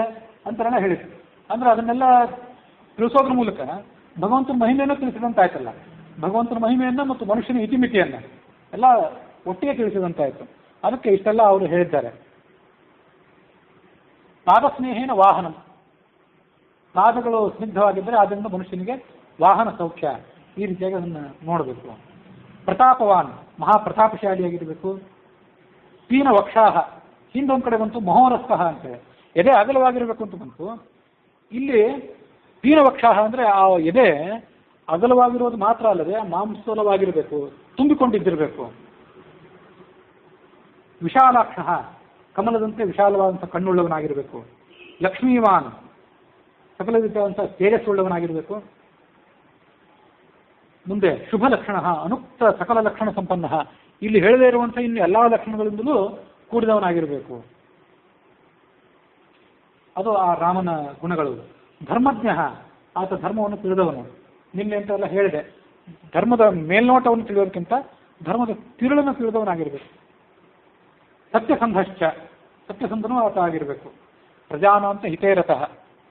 ಅಂತಾನೆ ಹೇಳಿದ್ರು. ಅಂದರೆ ಅದನ್ನೆಲ್ಲ ತಿಳಿಸೋದ್ರ ಮೂಲಕ ಭಗವಂತನ ಮಹಿಮೆಯನ್ನು ತಿಳಿಸಿದಂತಾಯ್ತಲ್ಲ, ಭಗವಂತನ ಮಹಿಮೆಯನ್ನು ಮತ್ತು ಮನುಷ್ಯನ ಇತಿಮಿತಿಯನ್ನು ಎಲ್ಲ ಒಟ್ಟಿಗೆ ತಿಳಿಸಿದಂತಾಯ್ತು. ಅದಕ್ಕೆ ಇಷ್ಟೆಲ್ಲ ಅವರು ಹೇಳಿದ್ದಾರೆ. ಪಾದಸ್ನೇಹೇನ ವಾಹನಂ, ಪಾದಗಳು ಸ್ನಿಗ್ಧವಾಗಿದ್ದರೆ ಅದರಿಂದ ಮನುಷ್ಯನಿಗೆ ವಾಹನ ಸೌಖ್ಯ. ಈ ರೀತಿಯಾಗಿ ಅದನ್ನು ನೋಡಬೇಕು. ಪ್ರತಾಪವಾನ್, ಮಹಾಪ್ರತಾಪಶಾಲಿಯಾಗಿರಬೇಕು. ಪೀನ ವಕ್ಷಾಹ, ಹಿಂದೊಂದು ಕಡೆ ಬಂತು ಮಹೋರಸ್ಕಃ ಅಂತೇಳಿ ಎದೆ ಅಗಲವಾಗಿರಬೇಕು ಅಂತ ಬಂತು. ಇಲ್ಲಿ ಪೀನ ವಕ್ಷಾಹ ಅಂದರೆ ಆ ಎದೆ ಅಗಲವಾಗಿರೋದು ಮಾತ್ರ ಅಲ್ಲದೆ ಮಾಂಸಲವಾಗಿರಬೇಕು, ತುಂಬಿಕೊಂಡಿದ್ದಿರಬೇಕು. ವಿಶಾಲಾಕ್ಷ, ಕಮಲದಂತೆ ವಿಶಾಲವಾದಂಥ ಕಣ್ಣುಳ್ಳವನಾಗಿರಬೇಕು. ಲಕ್ಷ್ಮೀವಾನ್, ಸಕಲ ರೀತಿಯಾದಂಥ ತೇಜಸ್ಸುಳ್ಳವನಾಗಿರಬೇಕು. ಮುಂದೆ ಶುಭ ಲಕ್ಷಣ, ಅನುಕ್ತ ಸಕಲ ಲಕ್ಷಣ ಸಂಪನ್ನ, ಇಲ್ಲಿ ಹೇಳದೇ ಇರುವಂಥ ಇನ್ನು ಎಲ್ಲ ಲಕ್ಷಣಗಳಿಂದಲೂ ಕೂಡಿದವನಾಗಿರಬೇಕು. ಅದು ಆ ರಾಮನ ಗುಣಗಳು. ಧರ್ಮಜ್ಞ, ಆತ ಧರ್ಮವನ್ನು ತಿಳಿದವನು. ನಿನ್ನೆ ಅಂತೆಲ್ಲ ಹೇಳಿದೆ, ಧರ್ಮದ ಮೇಲ್ನೋಟವನ್ನು ತಿಳಿಯೋದಕ್ಕಿಂತ ಧರ್ಮದ ತಿರುಳನ್ನು ತಿಳಿದವನಾಗಿರಬೇಕು. ಸತ್ಯಸಂಧಶ್ಚ, ಸತ್ಯಸಂಧನೂ ಆತ ಆಗಿರಬೇಕು. ಪ್ರಜಾನಾಂತ ಹಿತೇರತಃ,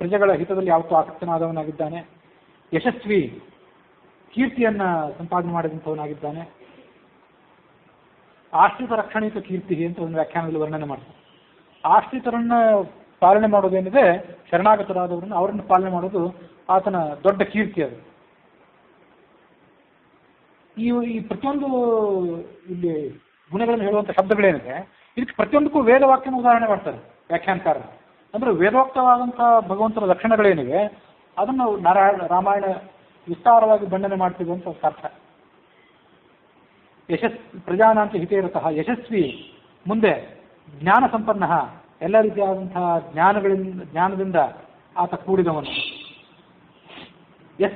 ಪ್ರಜೆಗಳ ಹಿತದಲ್ಲಿ ಯಾವತ್ತೂ ಆಸಕ್ತನಾದವನಾಗಿದ್ದಾನೆ. ಯಶಸ್ವಿ, ಕೀರ್ತಿಯನ್ನು ಸಂಪಾದನೆ ಮಾಡಿದಂಥವನಾಗಿದ್ದಾನೆ. ಆಶ್ರಿತ ರಕ್ಷಣಿತ ಕೀರ್ತಿ ಅಂತ ಒಂದು ವ್ಯಾಖ್ಯಾನದಲ್ಲಿ ವರ್ಣನೆ ಮಾಡ್ತಾರೆ. ಆಶ್ರಿತರನ್ನ ಪಾಲನೆ ಮಾಡೋದೇನಿದೆ, ಶರಣಾಗತರಾದವರನ್ನು ಅವರನ್ನು ಪಾಲನೆ ಮಾಡೋದು ಆತನ ದೊಡ್ಡ ಕೀರ್ತಿ. ಅದು ಈ ಪ್ರತಿಯೊಂದು ಇಲ್ಲಿ ಗುಣಗಳನ್ನು ಹೇಳುವಂಥ ಶಬ್ದಗಳೇನಿದೆ, ಇದಕ್ಕೆ ಪ್ರತಿಯೊಂದಕ್ಕೂ ವೇದವಾಕ್ಯನ ಉದಾಹರಣೆ ಮಾಡ್ತಾರೆ ವ್ಯಾಖ್ಯಾನಕಾರರು. ಅಂದರೆ ವೇದೋಕ್ತವಾದಂಥ ಭಗವಂತನ ಲಕ್ಷಣಗಳೇನಿವೆ ಅದನ್ನು ರಾಮಾಯಣ ವಿಸ್ತಾರವಾಗಿ ಬಣ್ಣನೆ ಮಾಡ್ತಿದೆ ಅಂತ ಅರ್ಥ. ಪ್ರಜಾನಾಂತ ಹಿತೇರತಃ, ಯಶಸ್ವಿ. ಮುಂದೆ ಜ್ಞಾನ ಸಂಪನ್ನ, ಎಲ್ಲ ರೀತಿಯಾದಂತಹ ಜ್ಞಾನದಿಂದ ಆತ ಕೂಡಿದವನು.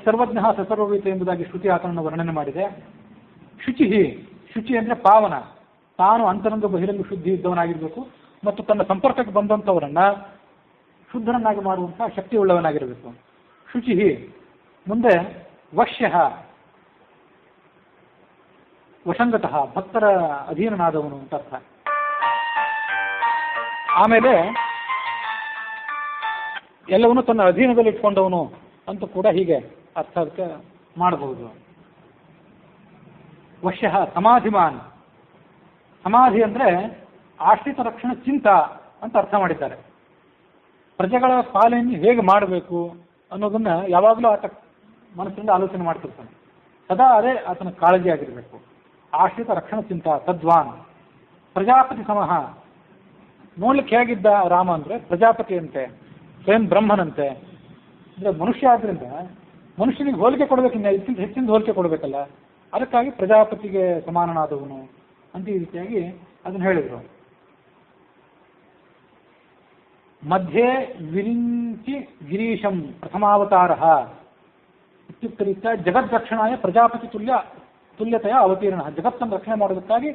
ಸರ್ವಜ್ಞ ಸರ್ವವೇತ ಎಂಬುದಾಗಿ ಶ್ರುತಿ ಆತನನ್ನು ವರ್ಣನೆ ಮಾಡಿದೆ. ಶುಚಿ ಅಂದರೆ ಪಾವನ, ತಾನು ಅಂತರಂಗ ಬಹಿರಂಗ ಶುದ್ಧಿ ಇದ್ದವನಾಗಿರಬೇಕು ಮತ್ತು ತನ್ನ ಸಂಪರ್ಕಕ್ಕೆ ಬಂದಂಥವರನ್ನ ಶುದ್ಧರನ್ನಾಗಿ ಮಾಡುವಂತಹ ಶಕ್ತಿ ಉಳ್ಳವನಾಗಿರಬೇಕು. ಶುಚಿ. ಮುಂದೆ ವಶ್ಯ, ವಶಂಗತಃ, ಭಕ್ತರ ಅಧೀನನಾದವನು ಅಂತ ಅರ್ಥ. ಆಮೇಲೆ ಎಲ್ಲವನ್ನೂ ತನ್ನ ಅಧೀನದಲ್ಲಿ ಇಟ್ಕೊಂಡವನು ಅಂತ ಕೂಡ ಹೀಗೆ ಅರ್ಥ ಅದಕ್ಕೆ ಮಾಡಬಹುದು. ವಶ್ಯ ಸಮಾಧಿಮಾನ್, ಸಮಾಧಿ ಅಂದರೆ ಆಶ್ರಿತ ರಕ್ಷಣೆ ಚಿಂತ ಅಂತ ಅರ್ಥ ಮಾಡಿದ್ದಾರೆ. ಪ್ರಜೆಗಳ ಪಾಲನೆ ಹೇಗೆ ಮಾಡಬೇಕು ಅನ್ನೋದನ್ನ ಯಾವಾಗಲೂ ಆತ ಮನಸ್ಸಿನಿಂದ ಆಲೋಚನೆ ಮಾಡ್ತಿರ್ತಾನೆ. ಸದಾ ಅದೇ ಆತನ ಕಾಳಜಿ ಆಗಿರಬೇಕು. ಆಶ್ರಿತ ರಕ್ಷಣ ಚಿಂತ ತದ್ವಾನ್ ಪ್ರಜಾಪತಿ ಸಮಹ. ನೋಡ್ಲಿಕ್ಕೆ ಹೇಗಿದ್ದ ರಾಮ ಅಂದರೆ ಪ್ರಜಾಪತಿಯಂತೆ, ಸ್ವಯಂ ಬ್ರಹ್ಮನಂತೆ. ಅಂದರೆ ಮನುಷ್ಯ ಆದ್ರಿಂದ ಮನುಷ್ಯನಿಗೆ ಹೋಲಿಕೆ ಕೊಡಬೇಕಿನ್ನ ಇದಕ್ಕಿಂತ ಹೆಚ್ಚಿನ ಹೋಲಿಕೆ ಕೊಡಬೇಕಲ್ಲ, ಅದಕ್ಕಾಗಿ ಪ್ರಜಾಪತಿಗೆ ಸಮಾನನಾದವನು ಅಂತ ಈ ರೀತಿಯಾಗಿ ಅದನ್ನು ಹೇಳಿದರು. ಮಧ್ಯೆ ವಿರಿಂಚಿ ಗಿರೀಶಂ ಪ್ರಥಮಾವತಾರ ಇತ್ಯುಕ್ತರೀತ್ಯ ಜಗದ್ರಕ್ಷಣಾಯ ಪ್ರಜಾಪತಿ ತುಲ್ಯತೆಯ ಅವತೀರ್ಣ. ಜಗತ್ತನ್ನು ರಕ್ಷಣೆ ಮಾಡೋದಕ್ಕಾಗಿ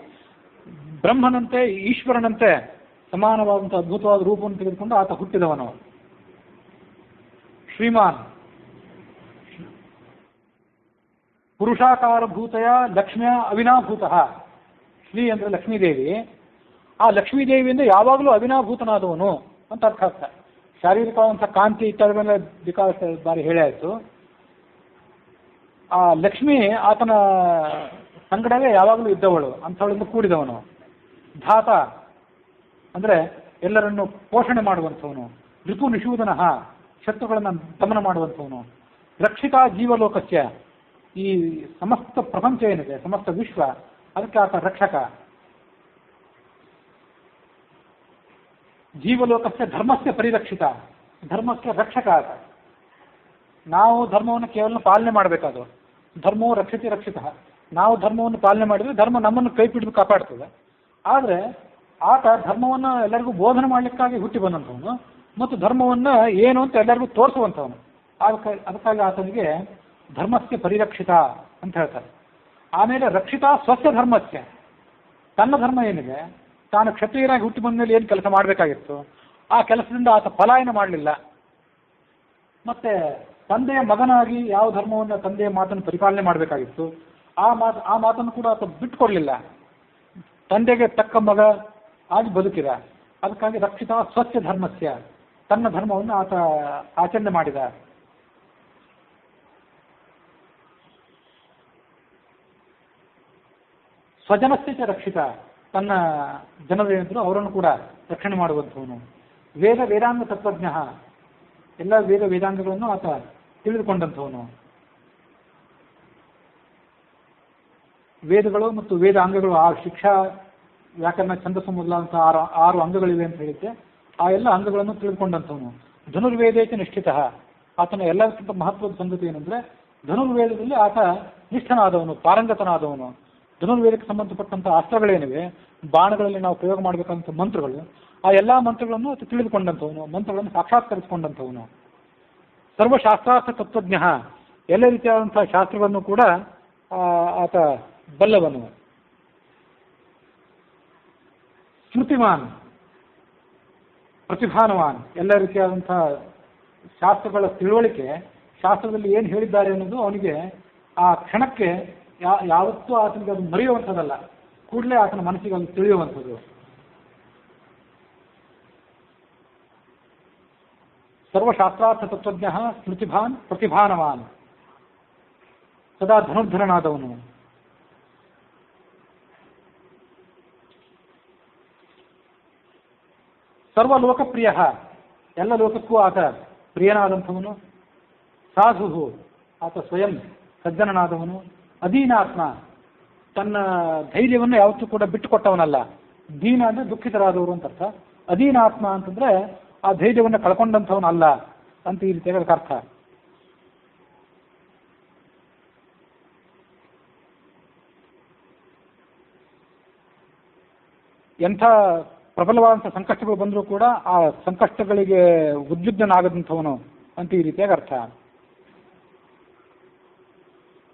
ಬ್ರಹ್ಮನಂತೆ ಈಶ್ವರನಂತೆ ಸಮಾನವಾದಂಥ ಅದ್ಭುತವಾದ ರೂಪವನ್ನು ತೆಗೆದುಕೊಂಡು ಆತ ಹುಟ್ಟಿದವನು. ಶ್ರೀಮಾನ್ ಪುರುಷಾಕಾರಭೂತೆಯ ಲಕ್ಷ್ಮಿಯ ಅವಿನಾಭೂತಃ. ಶ್ರೀ ಅಂದರೆ ಲಕ್ಷ್ಮೀದೇವಿ. ಆ ಲಕ್ಷ್ಮೀದೇವಿಯಿಂದ ಯಾವಾಗಲೂ ಅವಿನಾಭೂತನಾದವನು ಅಂತ ಅರ್ಥ ಆಗ್ತದೆ. ಶಾರೀರಿಕವಾದಂಥ ಕಾಂತಿ ಇತ್ಯಾದಿ ಮೇಲೆ ವಿಕಾಸ ಬಾರಿ ಹೇಳೇ ಆಯಿತು. ಆ ಲಕ್ಷ್ಮಿ ಆತನ ಸಂಗಡವೇ ಯಾವಾಗಲೂ ಇದ್ದವಳು, ಅಂಥವಳಿಂದ ಕೂಡಿದವನು. ಧಾತ ಅಂದರೆ ಎಲ್ಲರನ್ನು ಪೋಷಣೆ ಮಾಡುವಂಥವನು. ರಿಪು ನಿಷೂದನಃ, ಶತ್ರುಗಳನ್ನು ದಮನ ಮಾಡುವಂಥವನು. ರಕ್ಷಿತ ಜೀವಲೋಕಸ್ಯ, ಈ ಸಮಸ್ತ ಪ್ರಪಂಚ ಏನಿದೆ, ಸಮಸ್ತ ವಿಶ್ವ, ಅದಕ್ಕೆ ಆತ ರಕ್ಷಕ. ಜೀವಲೋಕಸ್ಯ ಧರ್ಮಸ್ಯ ಪರಿರಕ್ಷಿತ, ಧರ್ಮಕ್ಕೆ ರಕ್ಷಕ ಆತ. ನಾವು ಧರ್ಮವನ್ನು ಕೇವಲ ಪಾಲನೆ ಮಾಡಬೇಕಾದ್ರು. ಧರ್ಮವು ರಕ್ಷಿತ ರಕ್ಷಿತ. ನಾವು ಧರ್ಮವನ್ನು ಪಾಲನೆ ಮಾಡಿದರೆ ಧರ್ಮ ನಮ್ಮನ್ನು ಕೈ ಹಿಡಿದು ಕಾಪಾಡ್ತದೆ. ಆದರೆ ಆತ ಧರ್ಮವನ್ನು ಎಲ್ಲರಿಗೂ ಬೋಧನೆ ಮಾಡಲಿಕ್ಕಾಗಿ ಹುಟ್ಟಿ ಬಂದಂಥವನು ಮತ್ತು ಧರ್ಮವನ್ನು ಏನು ಅಂತ ಎಲ್ಲರಿಗೂ ತೋರಿಸುವಂಥವನು. ಅದಕ್ಕಾಗಿ ಆತನಿಗೆ ಧರ್ಮಕ್ಕೆ ಪರಿರಕ್ಷಿತ ಅಂತ ಹೇಳ್ತಾರೆ. ಆಮೇಲೆ ರಕ್ಷಿತ ಸ್ವಸ್ಯ ಧರ್ಮಕ್ಕೆ, ತನ್ನ ಧರ್ಮ ಏನಿದೆ, ತಾನು ಕ್ಷತ್ರಿಯರಾಗಿ ಹುಟ್ಟಿ ಬಂದ ಮೇಲೆ ಏನು ಕೆಲಸ ಮಾಡಬೇಕಾಗಿತ್ತು ಆ ಕೆಲಸದಿಂದ ಆತ ಪಲಾಯನ ಮಾಡಲಿಲ್ಲ. ಮತ್ತೆ ತಂದೆಯ ಮಗನಾಗಿ ಯಾವ ಧರ್ಮವನ್ನು, ತಂದೆಯ ಮಾತನ್ನು ಪರಿಪಾಲನೆ ಮಾಡಬೇಕಾಗಿತ್ತು ಆ ಮಾತನ್ನು ಕೂಡ ಆತ ಬಿಟ್ಟುಕೊಡ್ಲಿಲ್ಲ. ತಂದೆಗೆ ತಕ್ಕ ಮಗ ಆಗಿ ಬದುಕಿದ. ಅದಕ್ಕಾಗಿ ರಕ್ಷಿತ ಸ್ವಚ್ಛ ಧರ್ಮಸ್ಯ, ತನ್ನ ಧರ್ಮವನ್ನು ಆತ ಆಚರಣೆ ಮಾಡಿದ. ಸ್ವಜನಸ್ಯ ಚ ರಕ್ಷಿತ, ತನ್ನ ಜನರೇನಿದ್ರು ಅವರನ್ನು ಕೂಡ ರಕ್ಷಣೆ ಮಾಡುವಂಥವನು. ವೇದಾಂಗ ತತ್ವಜ್ಞ, ಎಲ್ಲ ವೇದಾಂಗಗಳನ್ನು ಆತ ತಿಳಿದುಕೊಂಡಂಥವನು. ವೇದಗಳು ಮತ್ತು ವೇದಾಂಗಗಳು, ಆ ಶಿಕ್ಷಾ ವ್ಯಾಕರಣ ಛಂದಸ್ಸು ಮೊದಲಾದಂಥ ಆರು ಅಂಗಗಳಿವೆ ಅಂತ ಹೇಳಿದ್ದೆ, ಆ ಎಲ್ಲ ಅಂಗಗಳನ್ನು ತಿಳಿದುಕೊಂಡಂಥವನು. ಧನುರ್ವೇದೇಚ ನಿಷ್ಠಿತ, ಆತನ ಎಲ್ಲಕ್ಕಿಂತ ಮಹತ್ವದ ಸಂಗತಿ ಏನಂದ್ರೆ ಧನುರ್ವೇದದಲ್ಲಿ ಆತ ನಿಷ್ಠನಾದವನು, ಪಾರಂಗತನಾದವನು. ಧನುರ್ವೇದಕ್ಕೆ ಸಂಬಂಧಪಟ್ಟಂಥ ಅಸ್ತ್ರಗಳೇನಿವೆ, ಬಾಣಗಳಲ್ಲಿ ನಾವು ಪ್ರಯೋಗ ಮಾಡಬೇಕಂತ ಮಂತ್ರಗಳು, ಆ ಎಲ್ಲ ಮಂತ್ರಗಳನ್ನು ಆತ ತಿಳಿದುಕೊಂಡಂಥವನು, ಮಂತ್ರಗಳನ್ನು ಸಾಕ್ಷಾತ್ಕರಿಸಿಕೊಂಡಂಥವನು. ಸರ್ವಶಾಸ್ತ್ರಾರ್ಥ ತತ್ವಜ್ಞ, ಎಲ್ಲ ರೀತಿಯಾದಂಥ ಶಾಸ್ತ್ರಗಳನ್ನು ಕೂಡ ಆತ ಬಲ್ಲವನು. ಸ್ಮೃತಿಮಾನ್ ಪ್ರತಿಭಾನವಾನ್, ಎಲ್ಲ ರೀತಿಯಾದಂಥ ಶಾಸ್ತ್ರಗಳ ತಿಳುವಳಿಕೆ, ಶಾಸ್ತ್ರದಲ್ಲಿ ಏನು ಹೇಳಿದ್ದಾರೆ ಅನ್ನೋದು ಅವನಿಗೆ ಆ ಕ್ಷಣಕ್ಕೆ ಯಾವತ್ತೂ ಆತನಿಗೆ ಅದು ಮರೆಯುವಂಥದ್ದಲ್ಲ, ಕೂಡಲೇ ಆತನ ಮನಸ್ಸಿಗೆ ಅದು ತಿಳಿಯುವಂಥದ್ದು. ಸರ್ವಶಾಸ್ತ್ರಾರ್ಥ ತತ್ವಜ್ಞ ಸ್ಮೃತಿಭಾನ್ ಪ್ರತಿಭಾನವಾನ್, ಸದಾ ಧನುರ್ಧರನಾದವನು. ಸರ್ವಲೋಕಪ್ರಿಯ, ಎಲ್ಲ ಲೋಕಕ್ಕೂ ಆತ ಪ್ರಿಯನಾದಂಥವನು. ಸಾಧು, ಆತ ಸ್ವಯಂ ಸಜ್ಜನನಾದವನು. ಅಧೀನಾತ್ಮ, ತನ್ನ ಧೈರ್ಯವನ್ನು ಯಾವತ್ತೂ ಕೂಡ ಬಿಟ್ಟುಕೊಟ್ಟವನಲ್ಲ. ದೀನ ಅಂದರೆ ದುಃಖಿತರಾದವರು ಅಂತ ಅರ್ಥ. ಅಧೀನಾತ್ಮ ಅಂತಂದ್ರೆ ಆ ಧೈರ್ಯವನ್ನು ಕಳ್ಕೊಂಡಂಥವನಲ್ಲ ಅಂತ ಈ ರೀತಿಯಾಗಿ ಅದಕ್ಕೆ ಅರ್ಥ. ಎಂಥ ಪ್ರಬಲವಾದಂಥ ಸಂಕಷ್ಟಗಳು ಬಂದರೂ ಕೂಡ ಆ ಸಂಕಷ್ಟಗಳಿಗೆ ಉದ್ವಿಗ್ನನಾಗದಂಥವನು ಅಂತ ಈ ರೀತಿಯಾಗಿ ಅರ್ಥ.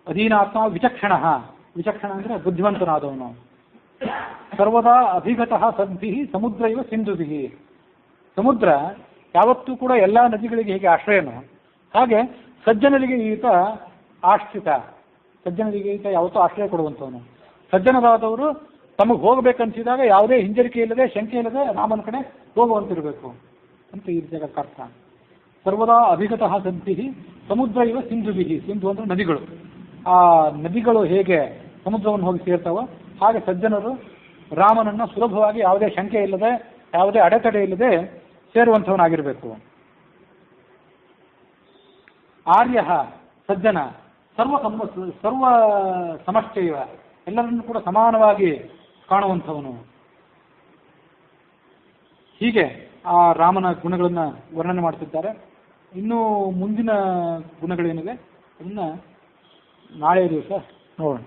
ಅಧೀನಾತ್ಮ ವಿಚಕ್ಷಣ, ವಿಚಕ್ಷಣ ಅಂದರೆ ಬುದ್ಧಿವಂತನಾದವನು. ಸರ್ವದಾ ಅಭಿಗತಃ ಸದ್ಭಿ ಸಮುದ್ರ ಇವ ಸಿಂಧುಭಿ, ಸಮುದ್ರ ಯಾವತ್ತೂ ಕೂಡ ಎಲ್ಲ ನದಿಗಳಿಗೆ ಹೇಗೆ ಆಶ್ರಯನು, ಹಾಗೆ ಸಜ್ಜನರಿಗೆ ಈತ ಆಶ್ರಿತ, ಸಜ್ಜನರಿಗೆ ಈತ ಯಾವತ್ತೂ ಆಶ್ರಯ ಕೊಡುವಂಥವನು. ಸಜ್ಜನರಾದವರು ತಮಗೆ ಹೋಗಬೇಕನ್ಸಿದಾಗ ಯಾವುದೇ ಹಿಂಜರಿಕೆ ಇಲ್ಲದೆ, ಶಂಕೆ ಇಲ್ಲದೆ ರಾಮನ ಕಡೆ ಹೋಗುವಂತಿರಬೇಕು ಅಂತ ಈ ರೀತಿಯಾದ ಅರ್ಥ. ಸರ್ವದಾ ಅಭಿಗತಃ ಸಂತಿ ಸಮುದ್ರ ಇವ ಸಿಂಧುಬಿಹಿ. ಸಿಂಧು ಅಂದರೆ ನದಿಗಳು. ಆ ನದಿಗಳು ಹೇಗೆ ಸಮುದ್ರವನ್ನು ಹೋಗಿ ಸೇರ್ತಾವೋ ಹಾಗೆ ಸಜ್ಜನರು ರಾಮನನ್ನು ಸುಲಭವಾಗಿ ಯಾವುದೇ ಶಂಕೆ ಇಲ್ಲದೆ ಯಾವುದೇ ಅಡೆತಡೆ ಇಲ್ಲದೆ ಸೇರುವಂಥವನಾಗಿರಬೇಕು. ಆರ್ಯ ಸಜ್ಜನ ಸರ್ವ ಸಮಶ್ಚೈವ, ಎಲ್ಲರನ್ನೂ ಕೂಡ ಸಮಾನವಾಗಿ ಕಾಣುವಂಥವನು. ಹೀಗೆ ಆ ರಾಮನ ಗುಣಗಳನ್ನು ವರ್ಣನೆ ಮಾಡ್ತಿದ್ದಾರೆ. ಇನ್ನೂ ಮುಂದಿನ ಗುಣಗಳೇನಿವೆ ಅದನ್ನು ನಾಳೆ ದಿವಸ ನೋಡೋಣ.